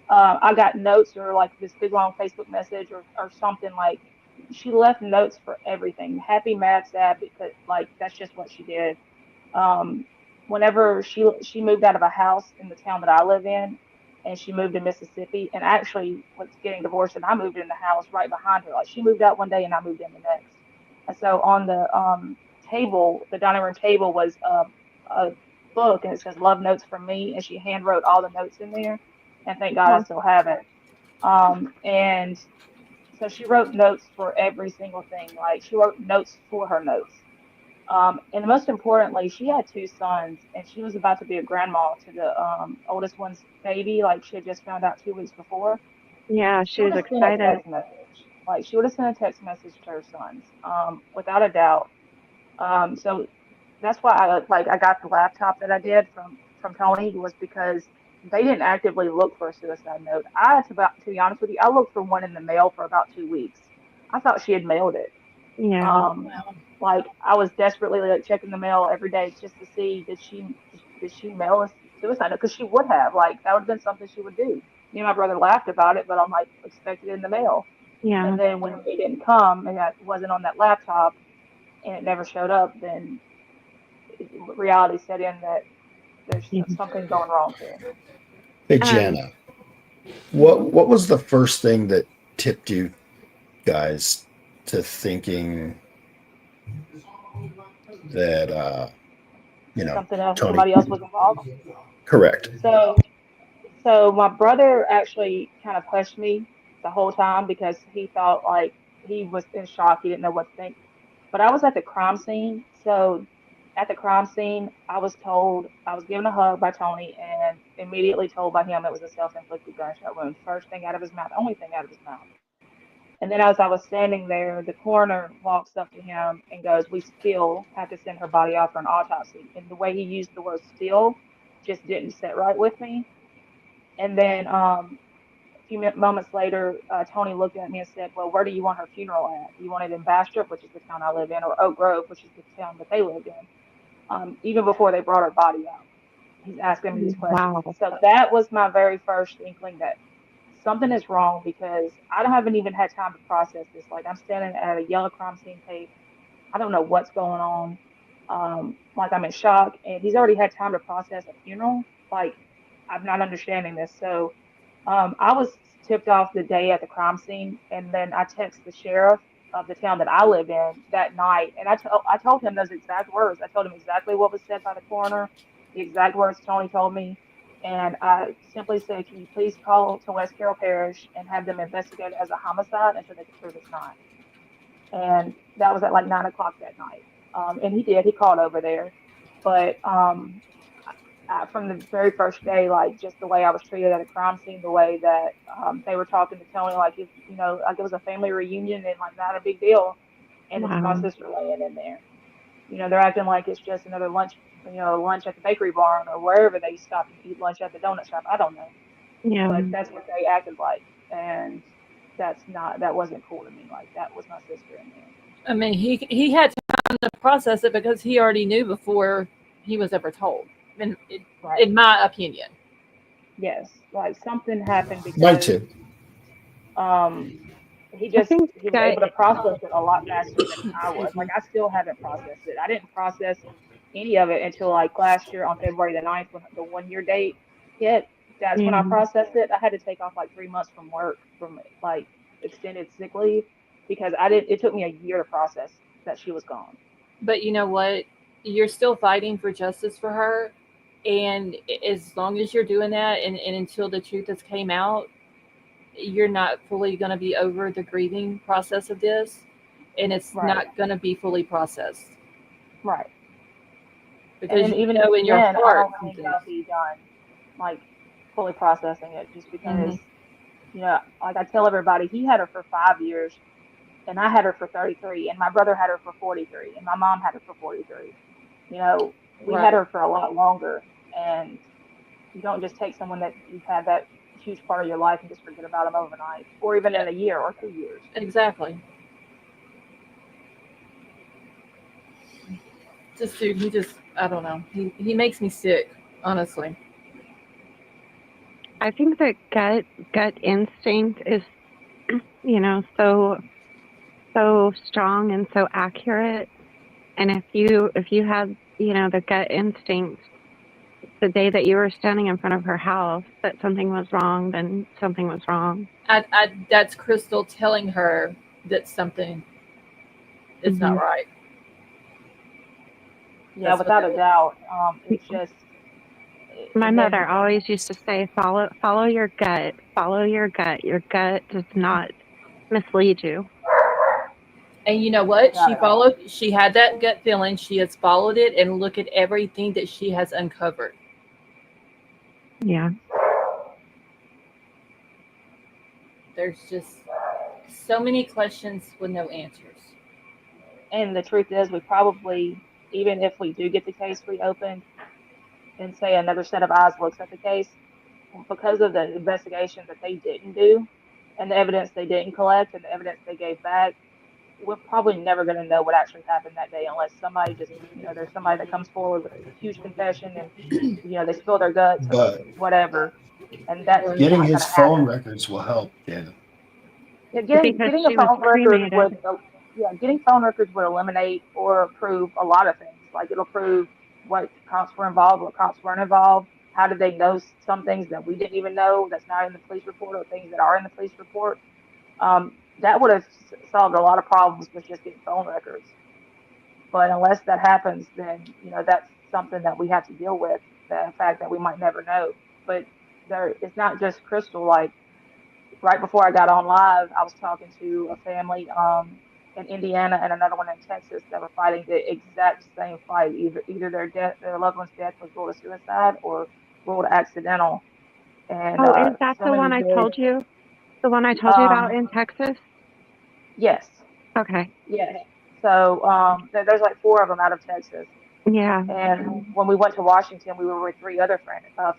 I got notes or like this big long Facebook message or something like she left notes for everything. Happy, mad, sad, because like that's just what she did. Um, Whenever she moved out of a house in the town that I live in, and she moved to Mississippi, and actually was getting divorced, and I moved in the house right behind her. Like she moved out one day, and I moved in the next. And so on the table, the dining room table was a book, and it says "Love Notes from Me," and she hand wrote all the notes in there, and thank God I
Oh,
still have it. And so she wrote notes for every single thing. Like she wrote notes for her notes. And most importantly, she had two sons, and she was about to be a grandma to the oldest one's baby. Like she had just found out 2 weeks before.
yeah,
She
she
would
was
have sent a
excited.
text message. Like she would have sent a text message to her sons, without a doubt. So that's why I got the laptop that I did from Tony was because they didn't actively look for a suicide note. To be honest with you, I looked for one in the mail for about 2 weeks. I thought she had mailed it.
Yeah.
Like I was desperately like checking the mail every day just to see did she mail a suicide note? Because she would have, like, that would have been something she would do. Me and my brother laughed about it, but I'm like, expected it in the mail.
Yeah.
And then when it didn't come and that wasn't on that laptop and it never showed up, then reality set in that there's
Yeah.
something going wrong here.
Hey,
Um,
Jana, what was the first thing that tipped you guys to thinking that
Something else,
Tony?
somebody else was involved.
Correct.
So, so my brother actually kind of pushed me the whole time because he felt like he was in shock. He didn't know what to think. But I was at the crime scene. So at the crime scene, I was told, I was given a hug by Tony and immediately told by him it was a self-inflicted gunshot wound. First thing out of his mouth, only thing out of his mouth. And then as I was standing there, the coroner walks up to him and goes, "We still have to send her body off for an autopsy." And the way he used the word still just didn't sit right with me. And then a few moments later, Tony looked at me and said, "Well, where do you want her funeral at? Do you want it in Bastrop, which is the town I live in, or Oak Grove, which is the town that they lived in?" Even before they brought her body out, he's asking me these questions.
wow.
So that was my very first inkling that something is wrong because I haven't even had time to process this. Like I'm standing at a yellow crime scene tape. I don't know what's going on. Like I'm in shock, and he's already had time to process a funeral. Like I'm not understanding this. So I was tipped off the day at the crime scene, and then I texted the sheriff of the town that I live in that night, and I told him those exact words. I told him exactly what was said by the coroner, the exact words Tony told me, and I simply said, "Can you please call to West Carroll Parish and have them investigate it as a homicide until they can prove it's not?" And that was at like 9 o'clock that night. And he did. He called over there, but from the very first day, like just the way I was treated at a crime scene, the way that they were talking to Tony, like if like it was a family reunion and like not a big deal, and it's my
Wow.
sister laying in there. They're acting like it's just another lunch, lunch at the bakery barn or wherever they stop and eat lunch at the donut shop. I don't know,
Yeah.
but that's what they acted like, and that wasn't cool to me. Like that was my sister in there.
I mean, he had time to process it because he already knew before he was ever told.
Right.
In my opinion,
Yes. Like something happened
Mine
because
too.
um
I think
he was
gut.
able to process it a lot faster than I was.
excuse
Like
me.
I still haven't processed it. I didn't process any of it until like last year on February the 9th when the 1 year date hit. That's when
Yeah.
I processed it. I had to take off like 3 months from work from like extended sick leave because I didn't it took me a year to process that she was gone.
But you know what? You're still fighting for justice for her, and as long as you're doing that, and until the truth has came out, you're not fully going to be over the grieving process of this, and it's
Right.
not going to be fully processed
Right.
because
And
you
even
know in your
then I
heart
don't think
something.
I'll be done like fully processing it just
Mm-hmm.
because like I tell everybody, he had her for 5 years and I had her for 33, and my brother had her for 43, and my mom had her for 43. We had
Right.
her for a lot longer, and you don't just take someone that you've had that huge part of your life and just forget about them overnight, or even in a year or 2 years.
Exactly. This dude, he just, I don't know. He makes me sick, honestly.
I think that gut instinct is, so strong and so accurate. And if you had, the gut instinct the day that you were standing in front of her house that something was wrong, then something was wrong.
That's Crystal telling her that something is not
Hmm.
right.
Yeah,
That's what
without
that
a
was.
doubt. It's just,
My
and
mother
then
always used to say, follow your gut, follow your gut. Your gut does not mislead you.
And you know what?
without
She
a doubt.
followed, she had that gut feeling. She has followed it, and look at everything that she has uncovered.
Yeah.
There's just so many questions with no answers.
And the truth is, we probably, even if we do get the case reopened and say another set of eyes looks at the case, because of the investigation that they didn't do and the evidence they didn't collect and the evidence they gave back, we're probably never going to know what actually happened that day unless somebody just, there's somebody that comes forward with a huge confession and, they spill their guts or
But
whatever. And that's
getting
not going
his
to happen.
phone records will help, Dan.
Yeah,
Because
getting a
she was
phone record
cremated.
getting phone records would eliminate or prove a lot of things. Like it'll prove what cops were involved, what cops weren't involved. How did they know some things that we didn't even know that's not in the police report or things that are in the police report? That would have solved a lot of problems with just getting phone records. But unless that happens, then that's something that we have to deal with. The fact that we might never know. But it's not just Crystal. Like right before I got on live, I was talking to a family in Indiana and another one in Texas that were fighting the exact same fight. Either their loved one's death was ruled a suicide or ruled accidental. And
Oh, is that
so
the one
many
I
did.
told you? The one I told you about
Um,
in Texas?
yes,
Okay.
yes. So there's like four of them out of Texas.
Yeah.
And when we went to Washington, we were with three other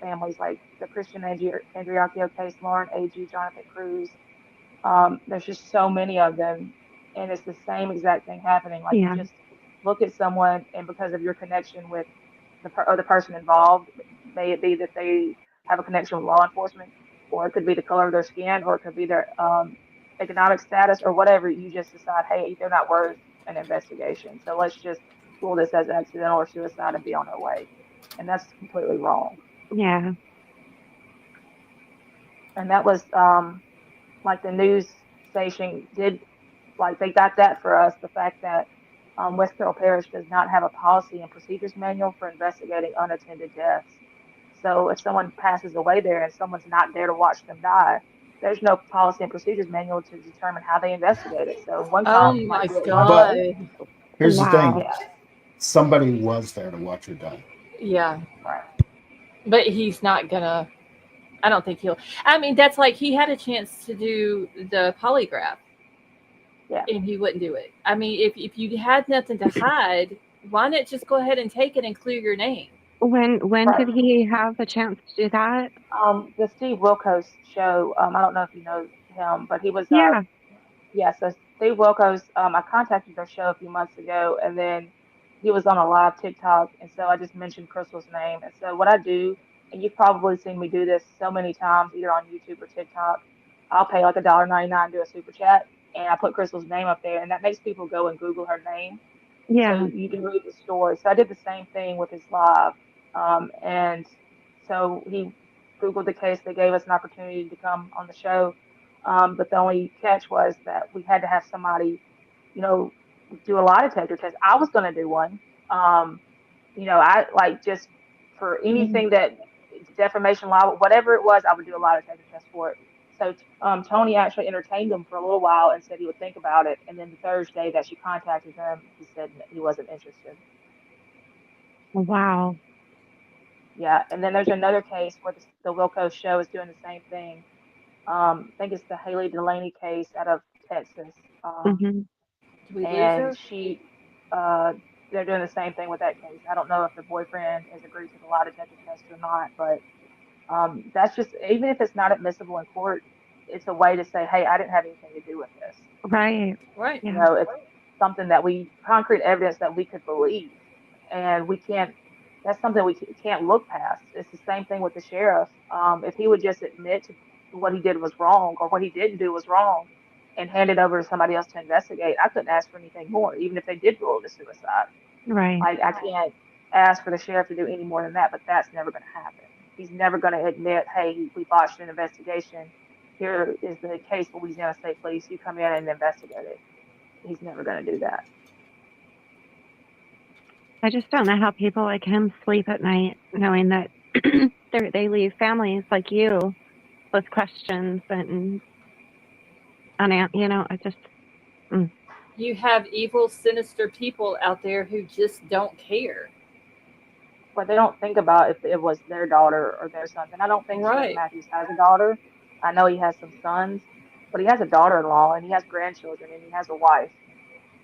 families, like the Christian Andriacchio case, Lauren A.G., Jonathan Cruz. There's just so many of them, and it's the same exact thing happening. Like you
Yeah.
just look at someone, and because of your connection with the person involved, may it be that they have a connection with law enforcement, or it could be the color of their skin, or it could be their economic status, or whatever. You just decide, hey, they're not worth an investigation, so let's just rule this as accidental or suicide and be on our way. And that's completely wrong.
Yeah.
And that was like the news station did, like they got that for us, the fact that West Carroll Parish does not have a policy and procedures manual for investigating unattended deaths. So if someone passes away there and someone's not there to watch them die, there's no policy and procedures manual to determine how they investigate it. So one
Oh
cop
my
might do it one
But
way.
God.
here's the thing:
Wow.
Yeah,
somebody was there to watch her die.
Yeah.
right.
But he's not gonna, I don't think he'll. I mean, that's like he had a chance to do the polygraph
Yeah.
and he wouldn't do it. I mean, if you had nothing to hide, why not just go ahead and take it and clear your name?
When
Right.
did he have the chance to do that?
The Steve Wilkos show, I don't know if you know him, but he was
Yeah.
yeah, so Steve Wilkos, I contacted their show a few months ago, and then he was on a live TikTok, and so I just mentioned Crystal's name. And so what I do, and you've probably seen me do this so many times, either on YouTube or TikTok, I'll pay like $1.99, do a super chat, and I put Crystal's name up there, and that makes people go and Google her name, so
Yeah.
you can read the story. So I did the same thing with his live, and so he Googled the case. They gave us an opportunity to come on the show, but the only catch was that we had to have somebody, you know, do a lie detector test. I was going to do one. Um, I like just for anything that defamation law, whatever it was, I would do a lie detector test for it. So Tony actually entertained him for a little while and said he would think about it. And then the Thursday that she contacted him, he said he wasn't interested.
Wow.
Yeah. And then there's another case where the Wilco show is doing the same thing. I think it's the Haley Delaney case out of Texas.
Hmm.
Did we lose
And
her?
uh, they're doing the same thing with that case. I don't know if the boyfriend has agreed to the lie detector test or not, but that's just, even if it's not admissible in court, it's a way to say, hey, I didn't have anything to do with this.
Right.
Right.
Yeah.
It's something that concrete evidence that we could believe, and we can't. That's something we can't look past. It's the same thing with the sheriff. If he would just admit to what he did was wrong or what he didn't do was wrong, and hand it over to somebody else to investigate, I couldn't ask for anything more, even if they did rule it a suicide.
Right.
Like I can't ask for the sheriff to do any more than that, but that's never going to happen. He's never going to admit, hey, we botched an investigation. Here is the case, Louisiana State Police. You come in and investigate it. He's never going to do that.
I just don't know how people like him sleep at night knowing that they leave families like you with questions and I just mm.
You have evil, sinister people out there who just don't care.
But they don't think about if it was their daughter or their son. And I don't think Sheriff
Right.
Matthews has a daughter. I know he has some sons, but he has a daughter-in-law and he has grandchildren and he has a wife.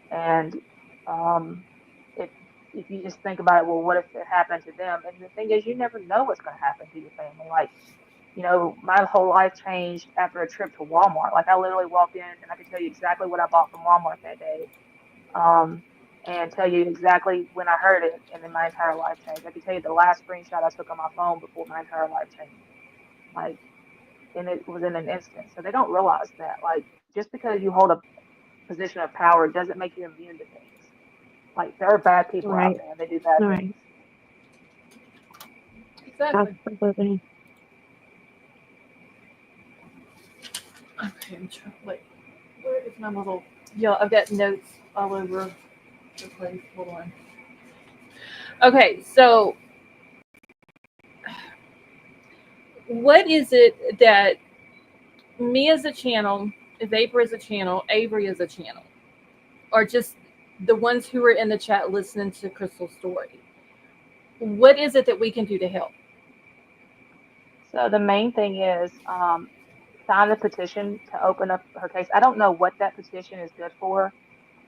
And um, if you just think about it, well, what if it happened to them? And the thing is, you never know what's going to happen to your family. Like, my whole life changed after a trip to Walmart. Like I literally walked in and I could tell you exactly what I bought from Walmart that day. Um, and tell you exactly when I heard it, and then my entire life changed. I could tell you the last screenshot I took on my phone before my entire life changed. Like, and it was in an instant. So they don't realize that. Like, just because you hold a position of power doesn't make you immune to things. Like, there are bad people out
Right.
there and they do bad
Right.
things.
Exactly.
Absolutely.
Okay, I'm trying. Wait, where is my little? Yeah, I've got notes all over the place. Hold on. Okay, so what is it that me as a channel, Vapor as a channel, Avery as a channel, or just the ones who are in the chat listening to Crystal's story? What is it that we can do to help?
So the main thing is sign the petition to open up her case. I don't know what that petition is good for.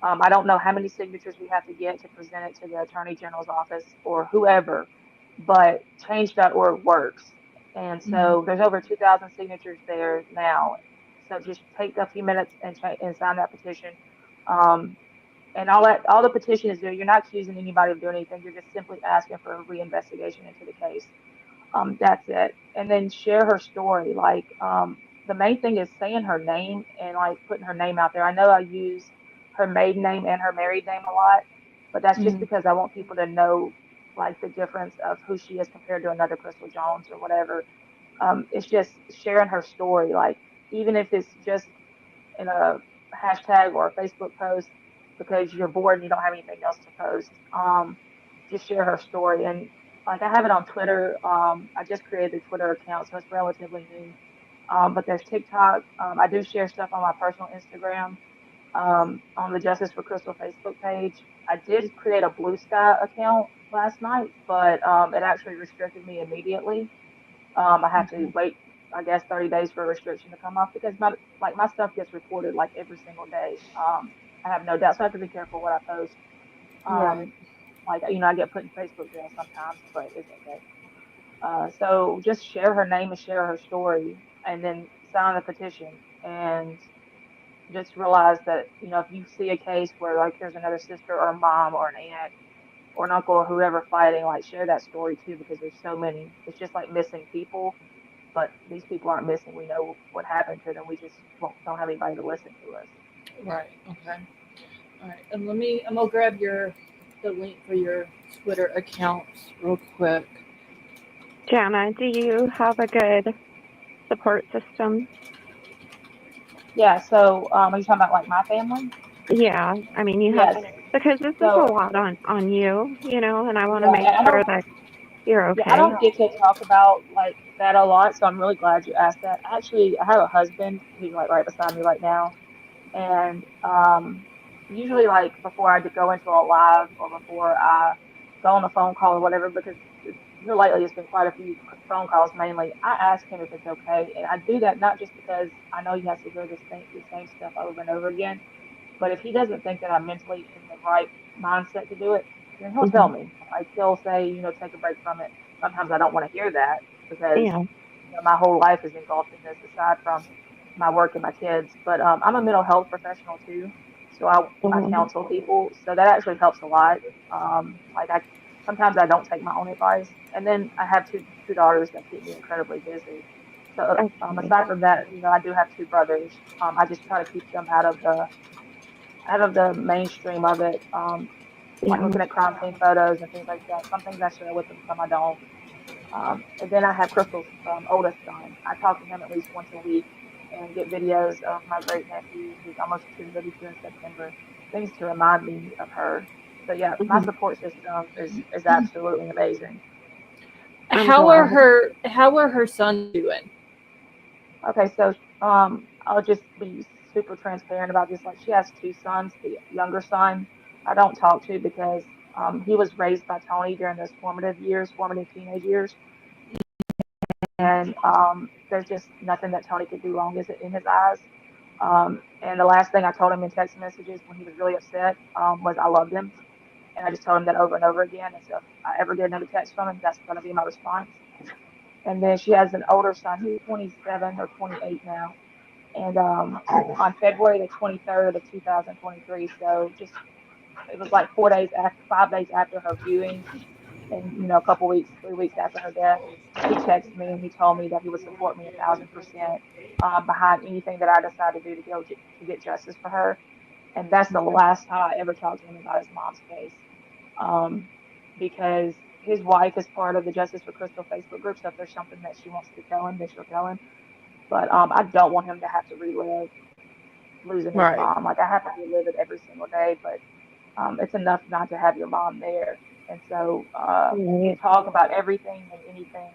I don't know how many signatures we have to get to present it to the Attorney General's office or whoever, but change.org works. And
Mhm.
so there's over 2,000 signatures there now. So just take a few minutes and sign that petition. Um, and all the petition is there. You're not accusing anybody of doing anything. You're just simply asking for a reinvestigation into the case. That's it. And then share her story. Like, the main thing is saying her name and like putting her name out there. I know I use her maiden name and her married name a lot, but that's just
Mhm.
because I want people to know like the difference of who she is compared to another Crystal Jones or whatever. It's just sharing her story. Like, even if it's just in a hashtag or a Facebook post because you're bored and you don't have anything else to post. Just share her story. And like I have it on Twitter. I just created a Twitter account, so it's relatively new. But there's TikTok. I do share stuff on my personal Instagram, on the Justice for Crystal Facebook page. I did create a Blue Sky account last night, but it actually restricted me immediately. I have to
Okay.
wait, I guess, 30 days for a restriction to come off because my stuff gets reported like every single day. I have no doubt, so I have to be careful what I post.
Right.
Um, like I get put in Facebook jail sometimes, but it's okay. So just share her name and share her story, and then sign the petition, and just realize that if you see a case where like there's another sister or a mom or an aunt or an uncle or whoever fighting, like share that story too because there's so many. It's just like missing people, but these people aren't missing. We know what happened to them. We just don't have anybody to listen to us.
Right. Okay. All right. And I'm gonna grab the link for your Twitter accounts real quick.
Jana, do you have a good support system?
Yeah. So, are you talking about like my family?
Yeah. I mean, you have,
Yes.
because this is a
So,
lot on you, and I want to
yeah,
make
and I
sure
don't,
that you're
yeah, I
okay.
don't get to talk about like that a lot. So I'm really glad you asked that. Actually, I have a husband who's like right beside me right now, and usually like before I go into a live or before I go on a phone call or whatever, because here lately it's been quite a few phone calls mainly. I ask him if it's okay, and I do that not just because I know he has to hear the same stuff over and over again, but if he doesn't think that I'm mentally in the right mindset to do it, then he'll tell
Hmm.
me. Like he'll say, take a break from it. Sometimes I don't want to hear that because
Yeah.
my whole life is engulfed in this aside from my work and my kids. But I'm a mental health professional too, so I
Hmm.
counsel people. So that actually helps a lot. Like I sometimes I don't take my own advice, and then I have two daughters that keep me incredibly busy. So
Okay.
aside from that, I do have two brothers. I just try to keep them out of the mainstream of it, like
Yeah.
looking at crime scene photos and things like that. Some things I share with them, some I don't. And then I have Crystal's oldest son. I talk to him at least once a week and get videos of my great nephew, who's almost two, he'll be two in September, things to remind me of her. So yeah, my
Hmm.
support system is absolutely amazing.
I'm glad.
How are her sons doing?
Okay, so I'll just be super transparent about this. Like she has two sons. The younger son I don't talk to because he was raised by Tony during those formative teenage years, and there's just nothing that Tony could do wrong is in his eyes. And the last thing I told him in text messages when he was really upset was I loved him, and I just told him that over and over again. And so if I ever get another text from him, that's going to be my response. And then she has an older son who's 27 or 28 now. And on February the 23rd of 2023, so just it was like 4 days after, 5 days after her viewing, and a couple weeks, 3 weeks after her death, he texted me and he told me that he would support me 1,000% behind anything that I decide to do to get justice for her. And that's the last time I ever talked to him about his mom's case, um, because his wife is part of the Justice for Crystal Facebook group. So if there's something that she wants to tell him, then she'll tell him. But I don't want him to have to relive losing his
Right.
mom. Like I have to relive it every single day, but it's enough not to have your mom there. And so we
Right.
talk about everything and anything.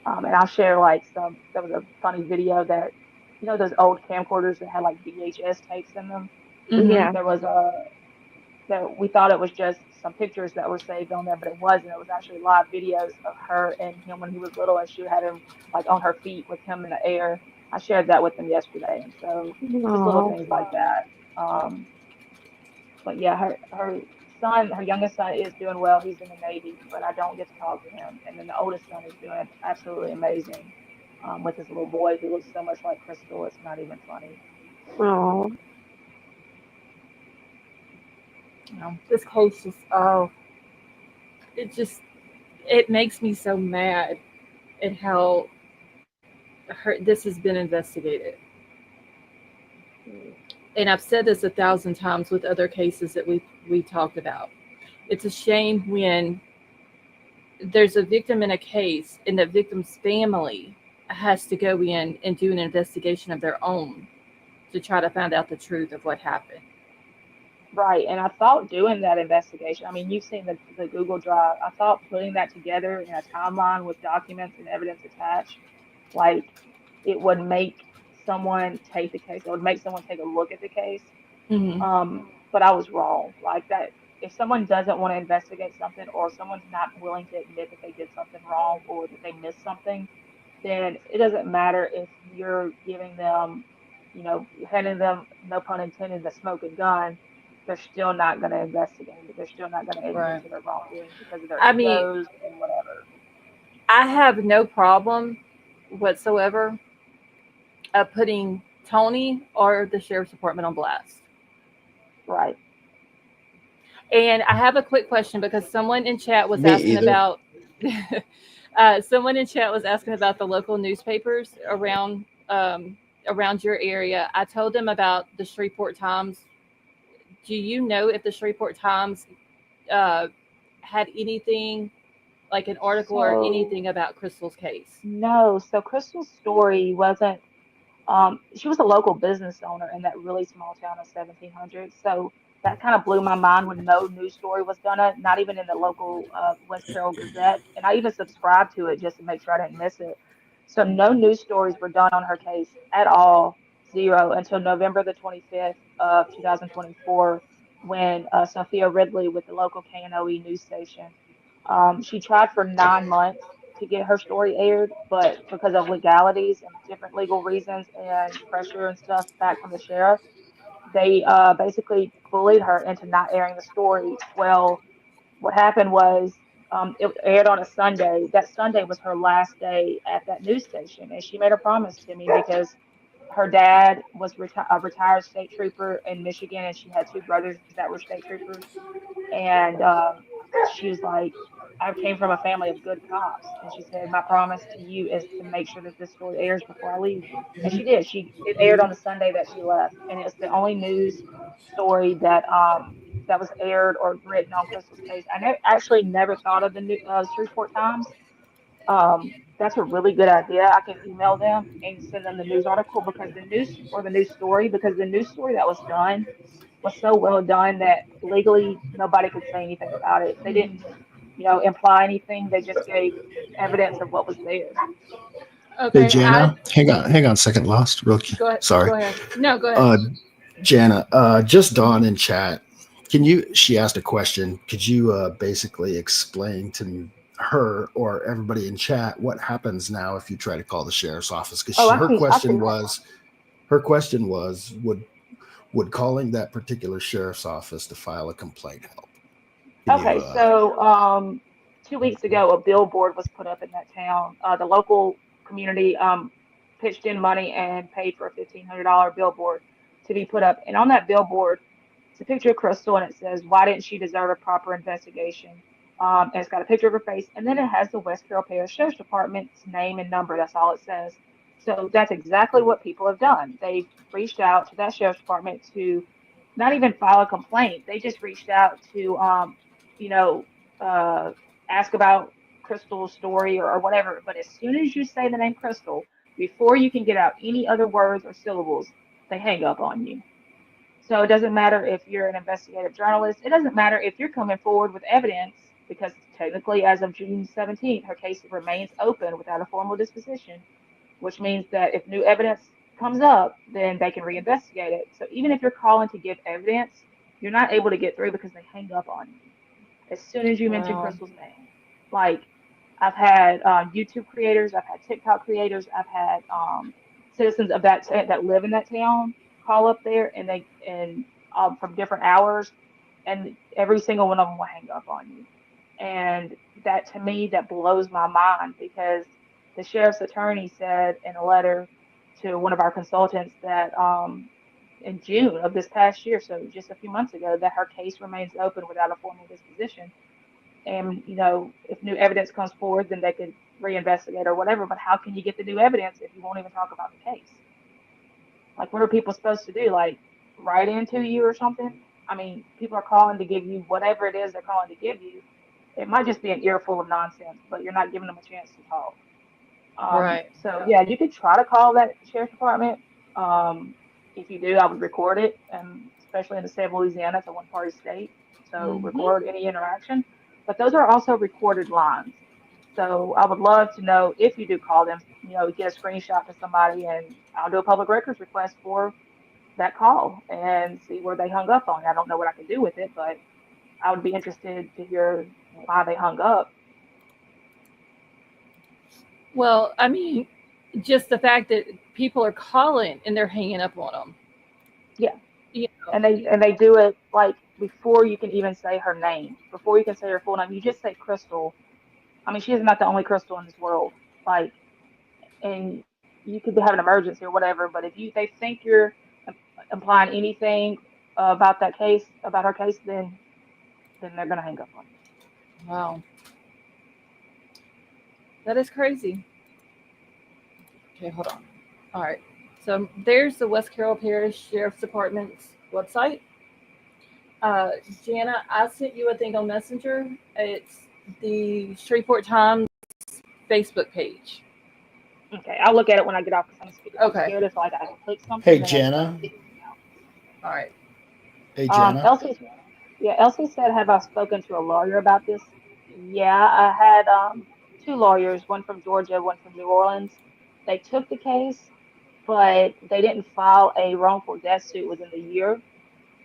And I'll share like there was a funny video that, those old camcorders that had like VHS tapes in them.
Yeah.
There was that we thought it was just some pictures that were saved on there, but it wasn't. It was actually live videos of her and him when he was little, and she had him like on her feet with him in the air. I shared that with them yesterday, and so just little
Oh.
things like that. But yeah, her youngest son is doing well. He's in the Navy, but I don't get to talk to him. And then the oldest son is doing absolutely amazing, with his little boy who looks so much like Crystal. It's not even funny.
Oh.
This case just it makes me so mad at how this has been investigated. And I've said this 1,000 times with other cases that we talked about. It's a shame when there's a victim in a case and the victim's family has to go in and do an investigation of their own to try to find out the truth of what happened.
Right. And I thought doing that investigation, I mean, you've seen the Google Drive. I thought putting that together in a timeline with documents and evidence attached, like it would make someone take the case. It would make someone take a look at the case.
Mm-hmm.
But I was wrong. Like that, if someone doesn't want to investigate something or someone's not willing to admit that they did something wrong or that they missed something, then it doesn't matter if you're giving them, handing them, no pun intended, the smoking gun. They're still not going to investigate it. They're still not going to admit
Right.
to their wrongdoing because of their
I mean,
egos or whatever.
I have no problem whatsoever of putting Tony or the sheriff's department on blast.
Right.
And I have a quick question because someone in chat was
Me
asking
either.
about someone in chat was asking about the local newspapers around your area. I told them about the Shreveport Times. Do you know if the Shreveport Times had anything like an article or
So,
anything about Crystal's case?
no. So Crystal's story wasn't. She was a local business owner in that really small town of 1,700. So that kind of blew my mind when no news story was done, not even in the local West Carroll Gazette. And I even subscribed to it just to make sure I didn't miss it. So no news stories were done on her case at all, zero, until November the 25th of 2024, when Sophia Ridley with the local KNOE news station, she tried for 9 months to get her story aired, but because of legalities and different legal reasons and pressure and stuff back from the sheriff, they basically bullied her into not airing the story. Well, what happened was it aired on a Sunday. That Sunday was her last day at that news station, and she made a promise to me because her dad was a retired state trooper in Michigan, and she had two brothers that were state troopers. And she was like, I came from a family of good cops. And she said, my promise to you is to make sure that this story airs before I leave. And she did. It aired on the Sunday that she left. And it's the only news story that was aired or written on Crystal's case. Actually never thought of the Shreveport Times. That's a really good idea. I can email them and send them the news article because the news story, because the news story that was done was so well done that legally nobody could say anything about it. They didn't, imply anything. They just gave evidence of what was there.
Hey
Okay,
Jana, hang on a second, lost real quick.
go ahead.
Sorry.
Go ahead. No, go ahead.
Jana, just Dawn in chat. She asked a question. Could you basically explain to her or everybody in chat what happens now if you try to call the sheriff's office? Because
Oh,
her
I see.
question was, would calling that particular sheriff's office to file a complaint help?
Okay, so 2 weeks ago, a billboard was put up in that town. The local community pitched in money and paid for a $1,500 billboard to be put up. And on that billboard, it's a picture of Crystal, and it says, "Why didn't she deserve a proper investigation?" And it's got a picture of her face, and then it has the West Carroll Parish Sheriff's Department's name and number. That's all it says. So that's exactly what people have done. They've reached out to that sheriff's department to not even file a complaint. They just reached out to, you know, uh, ask about Crystal's story or whatever. But as soon as you say the name Crystal, before you can get out any other words or syllables, they hang up on you. So it doesn't matter if you're an investigative journalist. It doesn't matter if you're coming forward with evidence, because technically, as of June 17th, her case remains open without a formal disposition, which means that if new evidence comes up, then they can reinvestigate it. So even if you're calling to give evidence, you're not able to get through because they hang up on you as soon as you mention
Wow.
Crystal's name. Like, I've had YouTube creators, I've had TikTok creators, I've had citizens of that live in that town call up there, and from different hours, and every single one of them will hang up on you. And that, to me, that blows my mind, because the sheriff's attorney said in a letter to one of our consultants that in June of this past year, so just a few months ago, that her case remains open without a formal disposition. And, if new evidence comes forward, then they could reinvestigate or whatever. But how can you get the new evidence if you won't even talk about the case? Like, what are people supposed to do? Like, write into you or something? I mean, people are calling to give you whatever it is they're calling to give you. It might just be an earful of nonsense, but you're not giving them a chance to talk.
Right.
So yeah, you could try to call that sheriff's department. If you do, I would record it, and especially in the state of Louisiana, it's a one-party state, so
Hmm.
record any interaction. But those are also recorded lines. So I would love to know, if you do call them, get a screenshot to somebody, and I'll do a public records request for that call and see where they hung up on. I don't know what I can do with it, but I would be interested to hear why they hung up.
Well, I mean, just the fact that people are calling and they're hanging up on them.
Yeah.
You
And they do it like before you can even say her name, before you can say her full name. You just say Crystal. I mean, she is not the only Crystal in this world. Like, and you could have an emergency or whatever, but if they think you're implying anything about that case, about her case, then they're gonna hang up on you.
Wow, that is crazy. Okay, hold on. All right. So there's the West Carroll Parish Sheriff's Department's website. Uh, Jana, I sent you a thing on Messenger. It's the Shreveport Times Facebook page.
Okay, I'll look at it when I get off because I'm
Okay.
scared if like I click something
Hey,
then it
Jana.
kicks me out.
All right.
Hey, Jana.
Elsie said, "Have I spoken to a lawyer about this?" Yeah, I had two lawyers, one from Georgia, one from New Orleans. They took the case, but they didn't file a wrongful death suit within the year.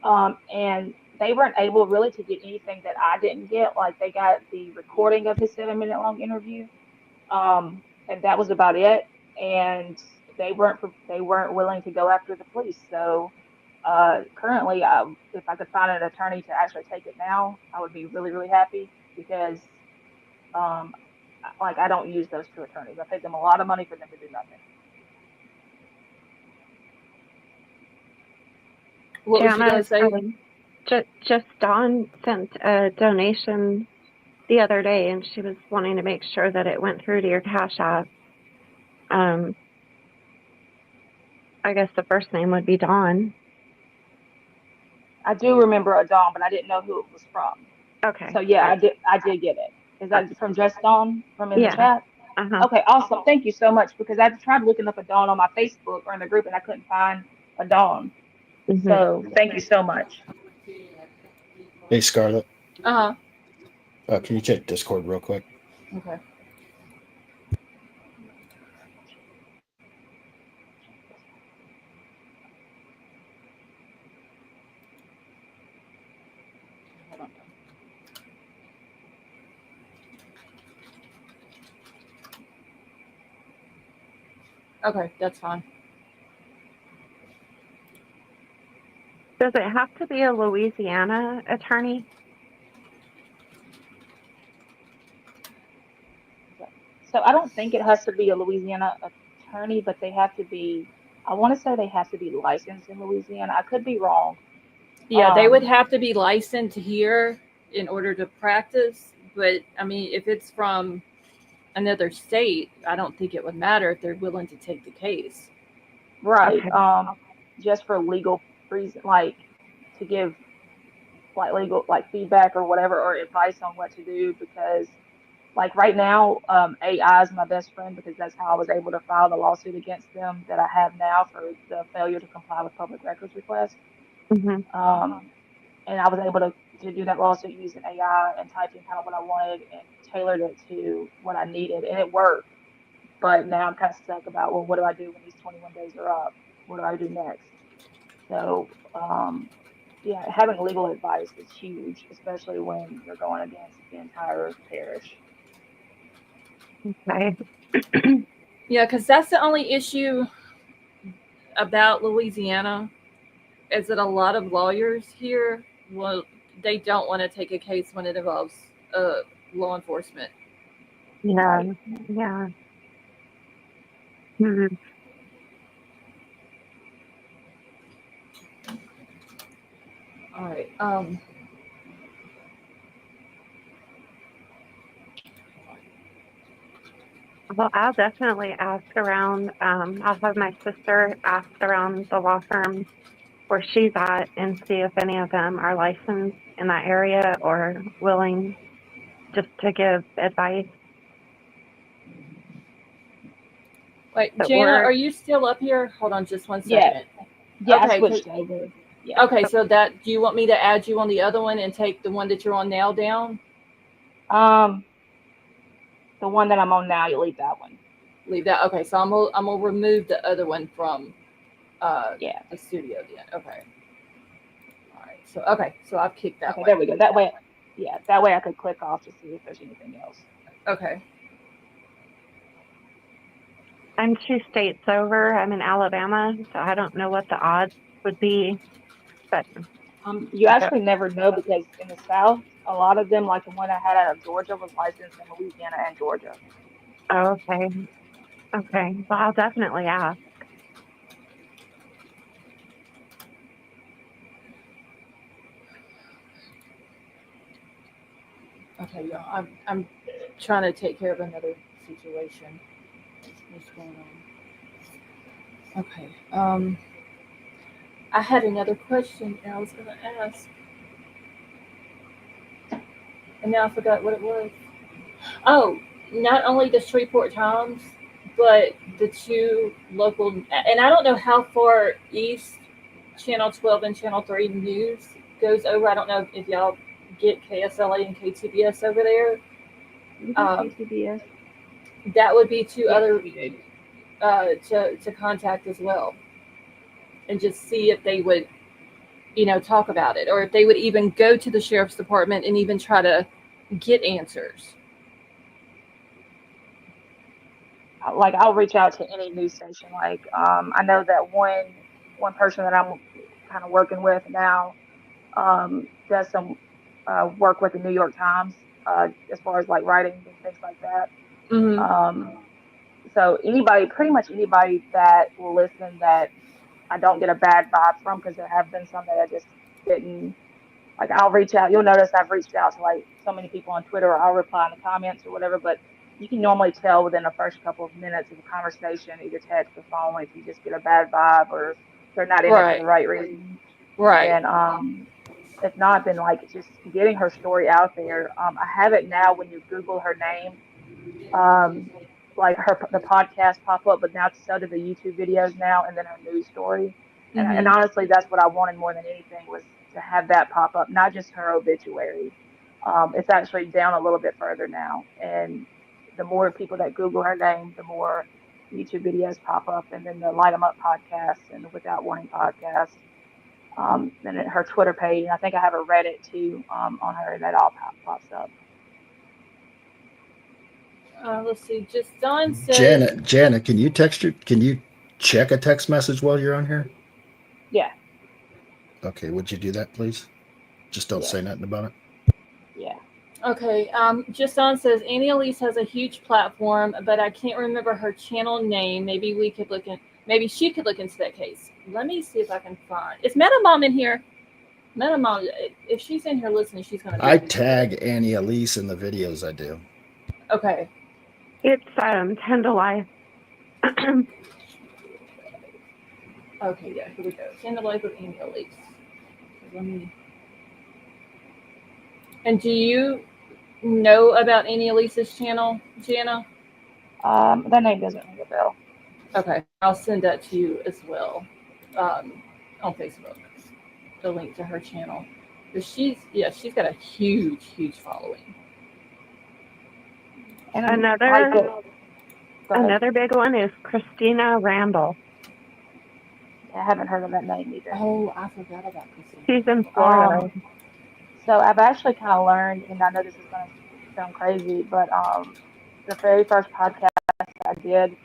And they weren't able really to get anything that I didn't get. Like, they got the recording of his 7-minute long interview, and that was about it. And they weren't willing to go after the police. So currently, if I could find an attorney to actually take it now, I would be really, really happy, because um, like, I don't use those two attorneys. I paid them a lot of money for them to do nothing.
What was you going
Jana,
to say?
just Dawn sent a donation the other day, and she was wanting to make sure that it went through to your Cash App. I guess the first name would be Dawn.
I do remember a Dawn, but I didn't know who it was from.
Okay.
So yeah, I did get it. Is that from Just Dawn from in the
Yeah.
chat?
Uh-huh.
Okay, awesome. Thank you so much, because I tried looking up a Dawn on my Facebook or in the group, and I couldn't find a Dawn.
Mm-hmm.
So thank you so much.
Hey, Scarlett.
Uh huh.
Can you check Discord real quick?
Okay. Okay, that's fine.
Does it have to be a Louisiana attorney?
So I don't think it has to be a Louisiana attorney, but they have to be. I want to say they have to be licensed in Louisiana. I could be wrong.
Yeah, they would
Um,
have to be licensed here in order to practice. But I mean, if it's from another state, I don't think it would matter if they're willing to take the case.
right.
Okay.
Just for legal reason, like to give like legal like feedback or whatever or advice on what to do because like right now, AI is my best friend because that's how I was able to file the lawsuit against them that I have now for the failure to comply with public records request.
Hmm.
Um, and I was able to do that lawsuit using AI and typing kind of what I wanted and tailored it to what I needed, and it worked. But now I'm kind of stuck about, well, what do I do when these 21 days are up? What do I do next? So, yeah, having legal advice is huge, especially when you're going against the entire parish.
Okay.
Yeah, because that's the only issue about Louisiana is that a lot of lawyers here, well, they don't want to take a case when it involves law enforcement.
Yeah.
Right.
Yeah. Mhm.
All right.
Well, I'll definitely ask around. I'll have my sister ask around the law firm where she's at and see if any of them are licensed in that area or willing just to give advice.
Wait,
But
Jana,
we're
are you still up here? Hold on just one
Yeah,
second.
yeah, I
Okay,
switched over. Yeah.
okay, so that do you want me to add you on the other one and take the one that you're on now down?
Um, the one that I'm on now, you leave that one.
Leave that. Okay, so I'm gonna remove the other one from
Yeah.
the studio then. Okay. All right. So I've kicked that
Okay,
one.
there we go. That way, yeah, that way I could click off to see if there's anything else.
Okay.
I'm 2 states over. I'm in Alabama, so I don't know what the odds would be. But
You
I don't,
actually never know because in the South, a lot of them, like the one I had out of Georgia, was licensed in Louisiana and Georgia.
oh, okay, okay. Well, I'll definitely ask.
Okay, y'all. I'm trying to take care of another situation. What's going on? Okay. I had another question I was gonna ask, and now I forgot what it was. Oh, not only the Shreveport Times, but the two local, and I don't know how far east Channel 12 and Channel 3 news goes over. I don't know if y'all get KSLA and KTBS over there.
We get
Um,
KTBS.
that would be two
Yes,
other
we do.
to contact as well, and just see if they would, talk about it, or if they would even go to the sheriff's department and even try to get answers.
Like I'll reach out to any news station. Like I know that one person that I'm kind of working with now does some work with the New York Times as far as like writing and things like that.
Mm-hmm.
Um, so anybody, pretty much anybody that will listen that I don't get a bad vibe from, because there have been some that I just didn't like. I'll reach out. You'll notice I've reached out to like so many people on Twitter, or I'll reply in the comments or whatever. But you can normally tell within the first couple of minutes of a conversation, either text or phone, if you just get a bad vibe or if they're not in it for
Right.
the right reason.
Right.
And if not, then like just getting her story out there. I have it now when you Google her name, um, like the podcast pop up, but now it's so do the YouTube videos now, and then her news story. And
Mm-hmm.
honestly, that's what I wanted more than anything, was to have that pop up, not just her obituary. It's actually down a little bit further now, and the more people that Google her name, the more YouTube videos pop up, and then the Light 'em Up podcast and the Without Warning podcast, and then her Twitter page. And I think I have a Reddit too on her, and that all pops up.
Let's see. Just Don said,
Janet, can you text her? Can you check a text message while you're on here?
Yeah,
Okay, would you do that, please? Just don't
yeah,
say nothing about it.
yeah.
Okay. Justin says Annie Elise has a huge platform, but I can't remember her channel name. Maybe we could look in. Maybe she could look into that case. Let me see if I can find. Is Meta Mom in here? Meta Mom. If she's in here listening, she's gonna.
I tag Annie Elise in the videos I do.
Okay.
It's 10 to life.
Okay. Yeah. Here we go. End of life with Annie Elise. Let me. And do you know about Annie Elise's channel, Jana?
That name doesn't ring a bell.
Okay, I'll send that to you as well on Facebook. The link to her channel. But she's got a huge following.
And
Another
go ahead.
another big one is Christina Randall.
I haven't heard of that name either.
Oh, I forgot about Christina.
She's in Florida.
So I've actually kind of learned, and I know this is going to sound crazy, but the very first podcast I did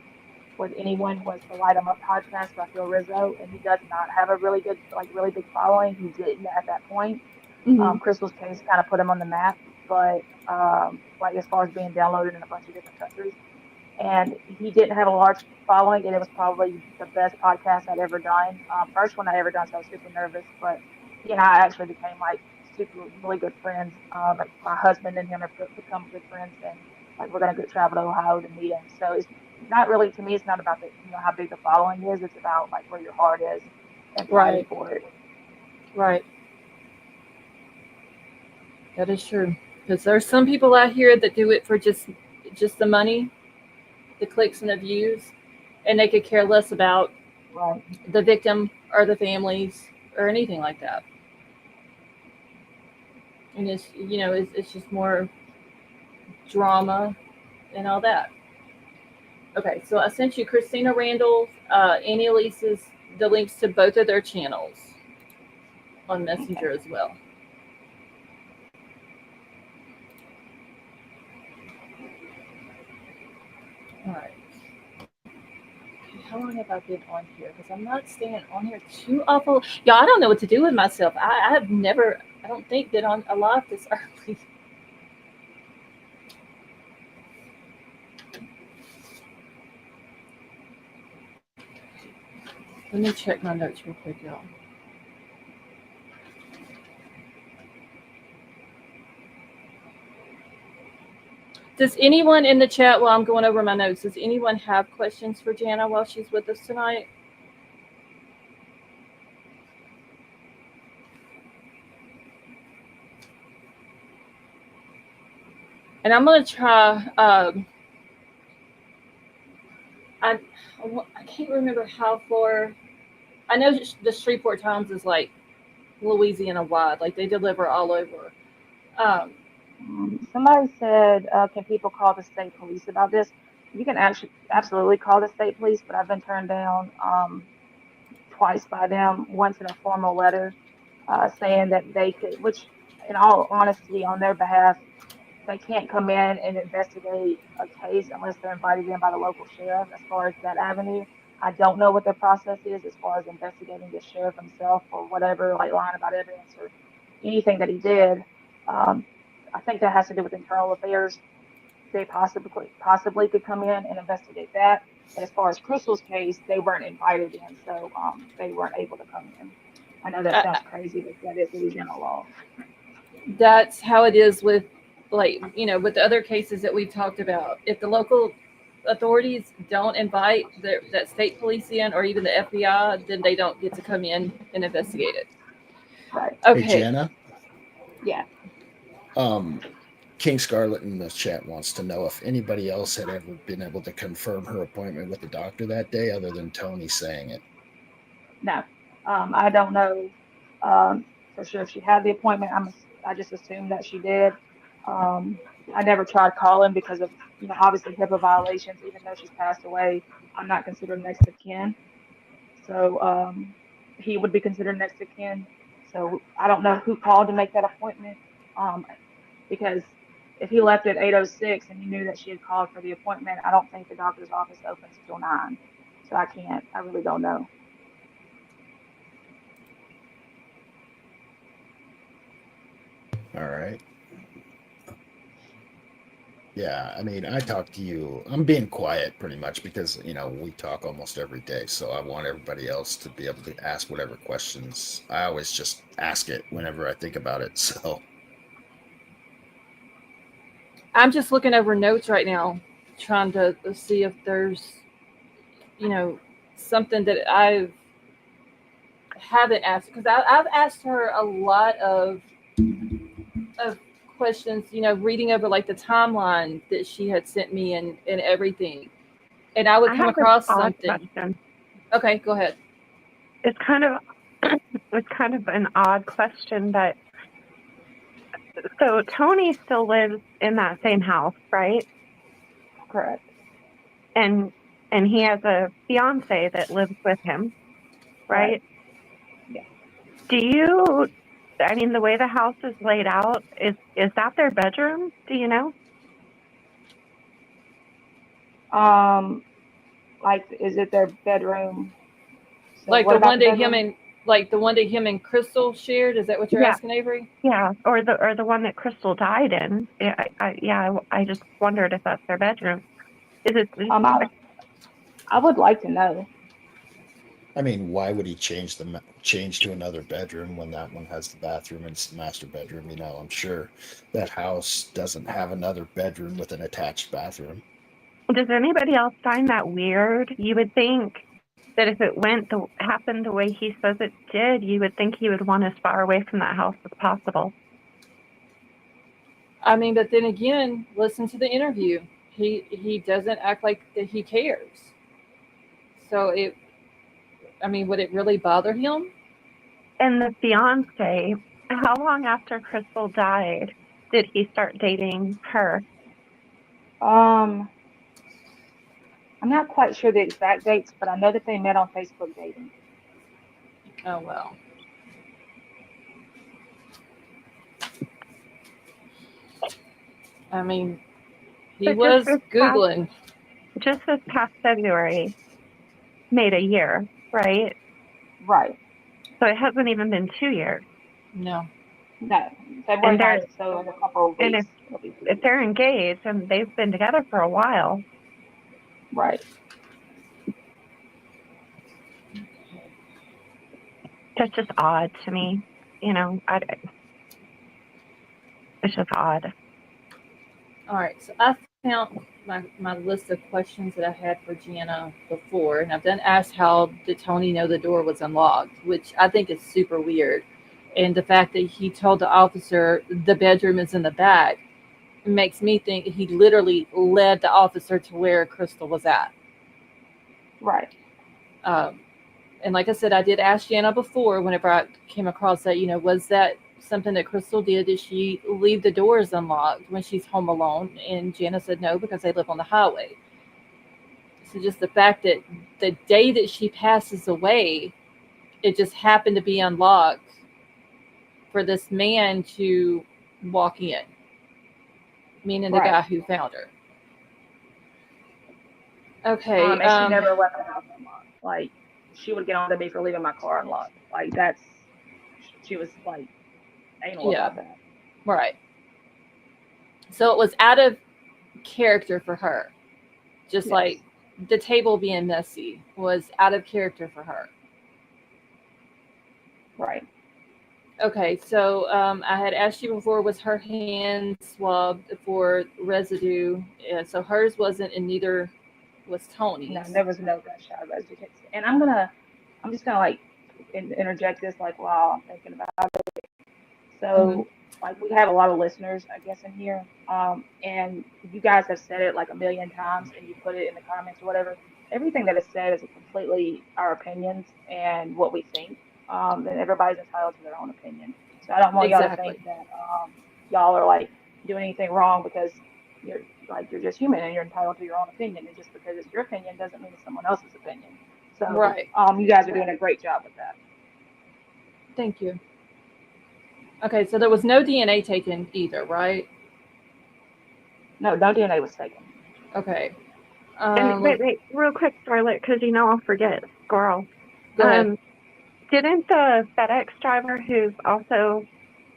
with anyone was the Light 'em Up podcast by Phil Rizzo, and he does not have a really good, like really big following. He didn't at that point.
Mm-hmm.
Crystal's case kind of put him on the map, but like as far as being downloaded in a bunch of different countries, and he didn't have a large following, and it was probably the best podcast I'd ever done. First one I ever done, so I was super nervous, but he and I actually became like super really good friends. Like my husband and him have become good friends, and like we're gonna go travel to Ohio to meet him. So it's not really, to me, it's not about the how big the following is. It's about like where your heart is and fighting for it.
Right. That is true. Because there's some people out here that do it for just the money, the clicks and the views, and they could care less about
Right.
the victim or the families or anything like that. And it's just more drama and all that. Okay, so I sent you Christina Randall, Annie Elise's, the links to both of their channels on Messenger as well. All right. Okay, how long have I been on here? Because I'm not staying on here too awful. Yeah, I don't know what to do with myself. I have never, I don't think, been on a live this early. Let me check my notes real quick, y'all. Does anyone in the chat, while I'm going over my notes, does anyone have questions for Jana while she's with us tonight? And I'm going to try, I can't remember how far. I know the Shreveport Times is like Louisiana wide, like they deliver all over.
Somebody said, can people call the state police about this? You can actually absolutely call the state police, but I've been turned down twice by them, once in a formal letter saying that they could, which in all honesty, on their behalf, they can't come in and investigate a case unless they're invited in by the local sheriff. As far as that avenue, I don't know what the process is as far as investigating the sheriff himself or whatever, like lying about evidence or anything that he did. Um, I think that has to do with internal affairs. They possibly could come in and investigate that. But as far as Crystal's case, they weren't invited in, so they weren't able to come in. I know that sounds crazy, but that is Louisiana law.
That's how it is with, like, with the other cases that we've talked about. If the local authorities don't invite that state police in, or even the FBI, then they don't get to come in and investigate it.
Right.
Okay.
Hey, Jana?
Yeah.
King Scarlet in the chat wants to know if anybody else had ever been able to confirm her appointment with the doctor that day other than Tony saying it.
No. I don't know for sure if she had the appointment. I just assumed that she did. I never tried calling because of, obviously HIPAA violations. Even though she's passed away, I'm not considered next of kin. So he would be considered next of kin. So I don't know who called to make that appointment because if he left at 8:06 and he knew that she had called for the appointment, I don't think the doctor's office opens till 9. So I really don't know.
All right. Yeah, I mean, I talk to you. I'm being quiet pretty much because, we talk almost every day. So I want everybody else to be able to ask whatever questions. I always just ask it whenever I think about it. So,
I'm just looking over notes right now, trying to see if there's, you know, something that I haven't asked because I've asked her a lot of questions. Reading over like the timeline that she had sent me and everything, and I would
I
come
have this
across
odd
something.
question.
Okay, go ahead.
It's kind of it's kind of an odd question, but so Tony still lives in that same house, right?
Correct.
And he has a fiance that lives with him, right?
Yeah.
Do you? I mean, the way the house is laid out, is that their bedroom? Do you know?
Like, is it their bedroom? So
Like
what
the
about
one
the
that him
bedroom?
and like the one that him and Crystal shared. Is that what you're
Yeah,
asking, Avery?
yeah, or the one that Crystal died in. I just wondered if that's their bedroom. Is it?
I would like to know.
I mean, why would he change to another bedroom when that one has the bathroom and it's the master bedroom? I'm sure that house doesn't have another bedroom with an attached bathroom.
Does anybody else find that weird? You would think that if it happened the way he says it did, you would think he would want as far away from that house as possible.
I mean, but then again, listen to the interview. He doesn't act like that he cares. So I mean, would it really bother him?
And the fiance, how long after Crystal died did he start dating her?
Um, I'm not quite sure the exact dates, but I know that they met on Facebook dating.
Oh well. I mean, he
So
was Googling.
just this past February made a year, right?
Right.
So it hasn't even been 2 years.
No.
No, February
And they're
9th, so in a couple of
and
weeks it'll be
if
2 years.
they're engaged and they've been together for a while,
Right.
that's just odd to me. It's just odd.
All right. So I found my list of questions that I had for Gianna before, and I've done asked how did Tony know the door was unlocked, which I think is super weird. And the fact that he told the officer the bedroom is in the back makes me think he literally led the officer to where Crystal was at.
Right.
Um, and like I said, I did ask Jana before whenever I came across that, was that something that Crystal did? Did she leave the doors unlocked when she's home alone? And Jana said no, because they live on the highway. So just the fact that the day that she passes away, it just happened to be unlocked for this man to walk in, meaning the
Right.
guy who found her. Okay.
And she never left the house unlocked. Like, she would get on to me for leaving my car unlocked. Like, she was like anal
Yeah,
about that.
right. So it was out of character for her. Just
Yes.
like the table being messy was out of character for her.
Right.
Okay, so I had asked you before, was her hand swabbed for residue? Yeah, so hers wasn't, and neither was
No,
Tony's.
there was no gunshot residue. And I'm just gonna like interject this like while I'm thinking about it.
Hmm.
So, like, we have a lot of listeners, I guess, in here. And you guys have said it like a million times, and you put it in the comments or whatever. Everything that is said is completely our opinions and what we think. And everybody's entitled to their own opinion. So I don't want y'all to think
Exactly.
that y'all are like doing anything wrong because you're just human and you're entitled to your own opinion. And just because it's your opinion doesn't mean it's someone else's opinion. So
Right.
you guys are doing a great job with that.
Thank you. Okay, so there was no DNA taken either, right?
No DNA was taken.
Okay.
And wait, real quick, Charlotte, because I'll forget. Squirrel.
Go ahead.
Didn't the FedEx driver, who's also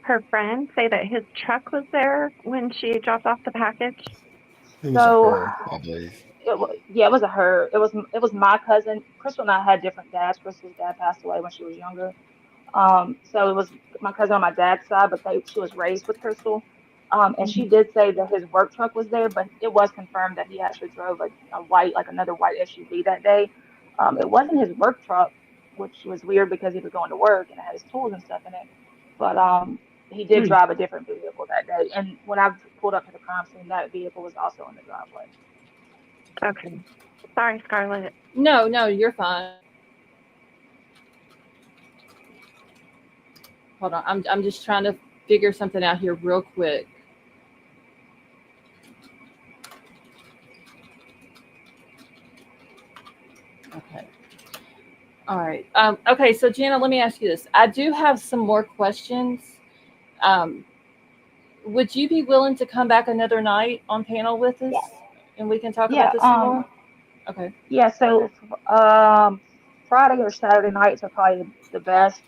her friend, say that his truck was there when she dropped off the package?
It was a
So
her, I believe.
yeah, it was a her. It was my cousin. Crystal and I had different dads. Crystal's dad passed away when she was younger. So it was my cousin on my dad's side, but she was raised with Crystal. And she did say that his work truck was there, but it was confirmed that he actually drove a white, like another white SUV that day. It wasn't his work truck, which was weird because he was going to work and it had his tools and stuff in it. But he did
Hmm.
drive a different vehicle that day. And when I pulled up to the crime scene, that vehicle was also in the driveway.
Okay. Sorry, Scarlett.
No, no, you're fine. Hold on. I'm just trying to figure something out here real quick. Okay. All right. Okay, so Jana, let me ask you this. I do have some more questions. Um, would you be willing to come back another night on panel with us,
Yes.
and we can talk about
Yeah.
this some more? Okay.
Yeah. So Friday or Saturday nights are probably the best.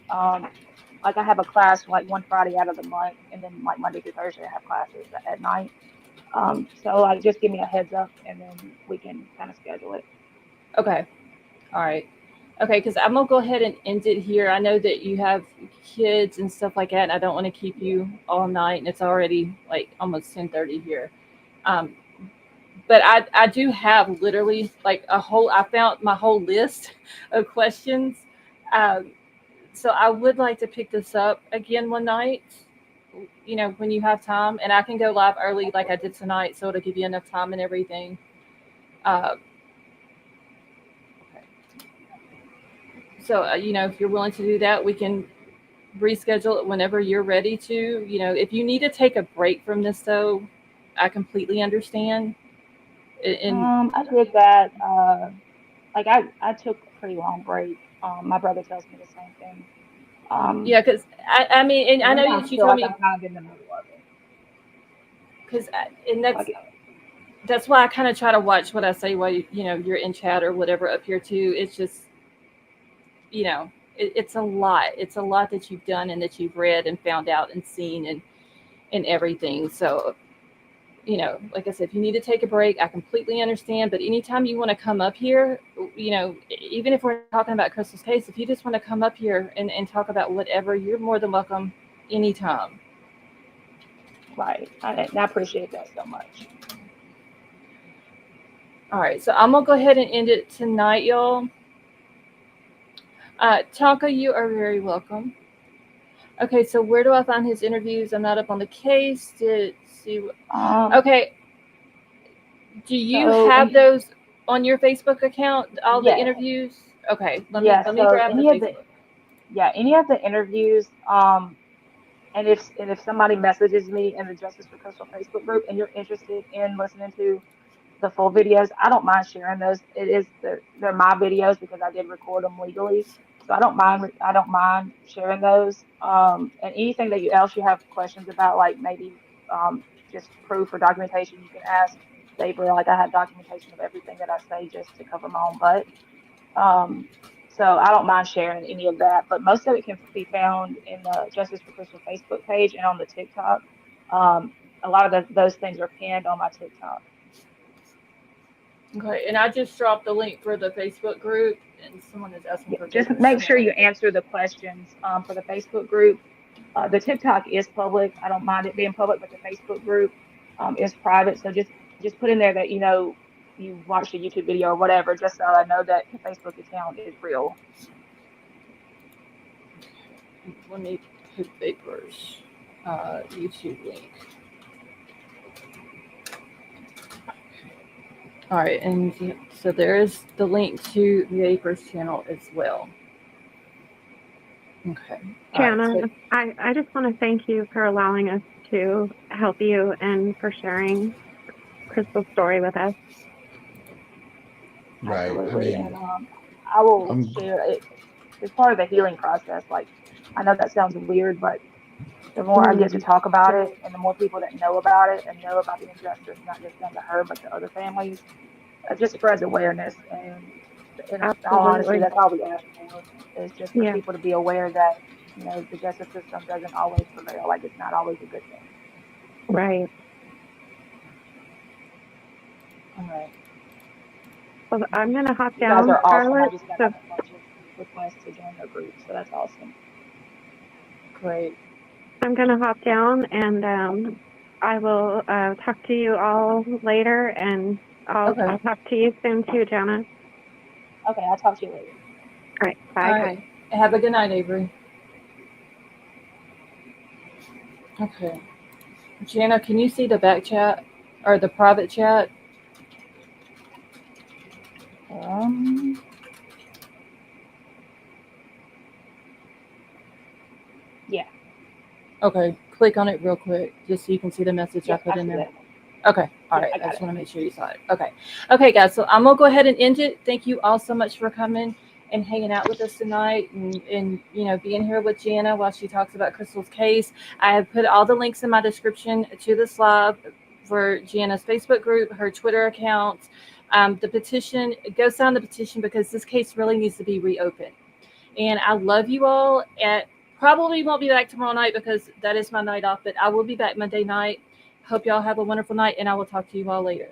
Like I have a class like one Friday out of the month, and then like Monday through Thursday I have classes at night. So like just give me a heads up, and then we can kind of schedule it.
Okay. All right. Okay, because I'm gonna go ahead and end it here. I know that you have kids and stuff like that, and I don't want to keep you all night, and it's already like almost 10:30 here. Um, but I do have literally like a whole. I found my whole list of questions. Um, so I would like to pick this up again one night. When you have time, and I can go live early like I did tonight, so it'll give you enough time and everything. Uh, so if you're willing to do that, we can reschedule it whenever you're ready to. If you need to take a break from this, though, I completely understand. And
I did that. Like I took a pretty long break. My brother tells me the same thing. Um,
yeah, because I mean, and I
right
know
now I
that you
feel
told
like
me
I'm kind of in the middle of it.
because, and that's
Like
that's why I kind of try to watch what I say while you're in chat or whatever up here too. It's just it's a lot. It's a lot that you've done and that you've read and found out and seen and everything. So like I said, if you need to take a break, I completely understand. But anytime you want to come up here, even if we're talking about Crystal's case, if you just want to come up here and talk about whatever, you're more than welcome anytime.
right. And I appreciate that so much.
All right, so I'm gonna go ahead and end it tonight, y'all. Tonka, you are very welcome. Okay, so where do I find his interviews? I'm not up on the case to see.
Um,
Okay, do you
so
have
and
those on your Facebook account? All the
yes,
interviews? Okay, let me
yeah.
let me
So
grab the Facebook.
any of the interviews, and if somebody messages me in the Justice for Crystal Facebook group and you're interested in listening to the full videos, I don't mind sharing those. They're my videos because I did record them legally, so I don't mind sharing those. And anything that you else you have questions about, like maybe just proof or documentation, you can ask Saber. Like I have documentation of everything that I say just to cover my own butt. Um, so I don't mind sharing any of that, but most of it can be found in the Justice for Crystal Facebook page and on the TikTok. Um, a lot of those things are pinned on my TikTok.
Okay, and I just dropped the link for the Facebook group, and someone is asking
Yeah,
for
just
papers.
make sure you answer the questions for the Facebook group. The TikTok is public. I don't mind it being public, but the Facebook group is private. So just put in there that you watched a YouTube video or whatever, just so I know that the Facebook account is real.
Let me put papers. YouTube link. All right, and so there is the link to the Apers channel as well. Okay. All right.
Jana,
So
I just want to thank you for allowing us to help you and for sharing Crystal's story with us.
Right. I
Absolutely.
mean,
And I will
I'm
share it. It's part of the healing process. Like I know that sounds weird, but the more I get to
Mm,
talk about it and the more people that know about it and know about the injustice, not just done to her, but to other families, it just spreads awareness. And in all honesty,
absolutely.
that's all we ask for is just for
Yeah,
people to be aware that, the justice system doesn't always prevail. Like it's not always a good thing.
right.
All right.
Well, I'm going to hop
You guys
down,
are awesome. I
Scarlett.
just got
So,
like a bunch of requests to join your group, so that's awesome.
Great.
I'm going to hop down, and I will talk to you all later, and I'll
Okay.
talk to you soon too, Jana.
Okay, I'll talk to you later.
All right, bye.
All right. Have a good night, Avery. Okay. Jana, can you see the back chat or the private chat?
Yeah.
Okay. Click on it real quick just so you can see the message I
Yep,
put
I
in
see
there.
that.
Okay. All
Yep,
right.
I
I
got
just
it.
want to make sure you saw it. Okay. Okay, guys. So I'm going to go ahead and end it. Thank you all so much for coming and hanging out with us tonight and being here with Jana while she talks about Crystal's case. I have put all the links in my description to this live for Jana's Facebook group, her Twitter account, the petition. Go sign the petition because this case really needs to be reopened. And I love you all. Probably won't be back tomorrow night because that is my night off, but I will be back Monday night. Hope y'all have a wonderful night, and I will talk to you all later.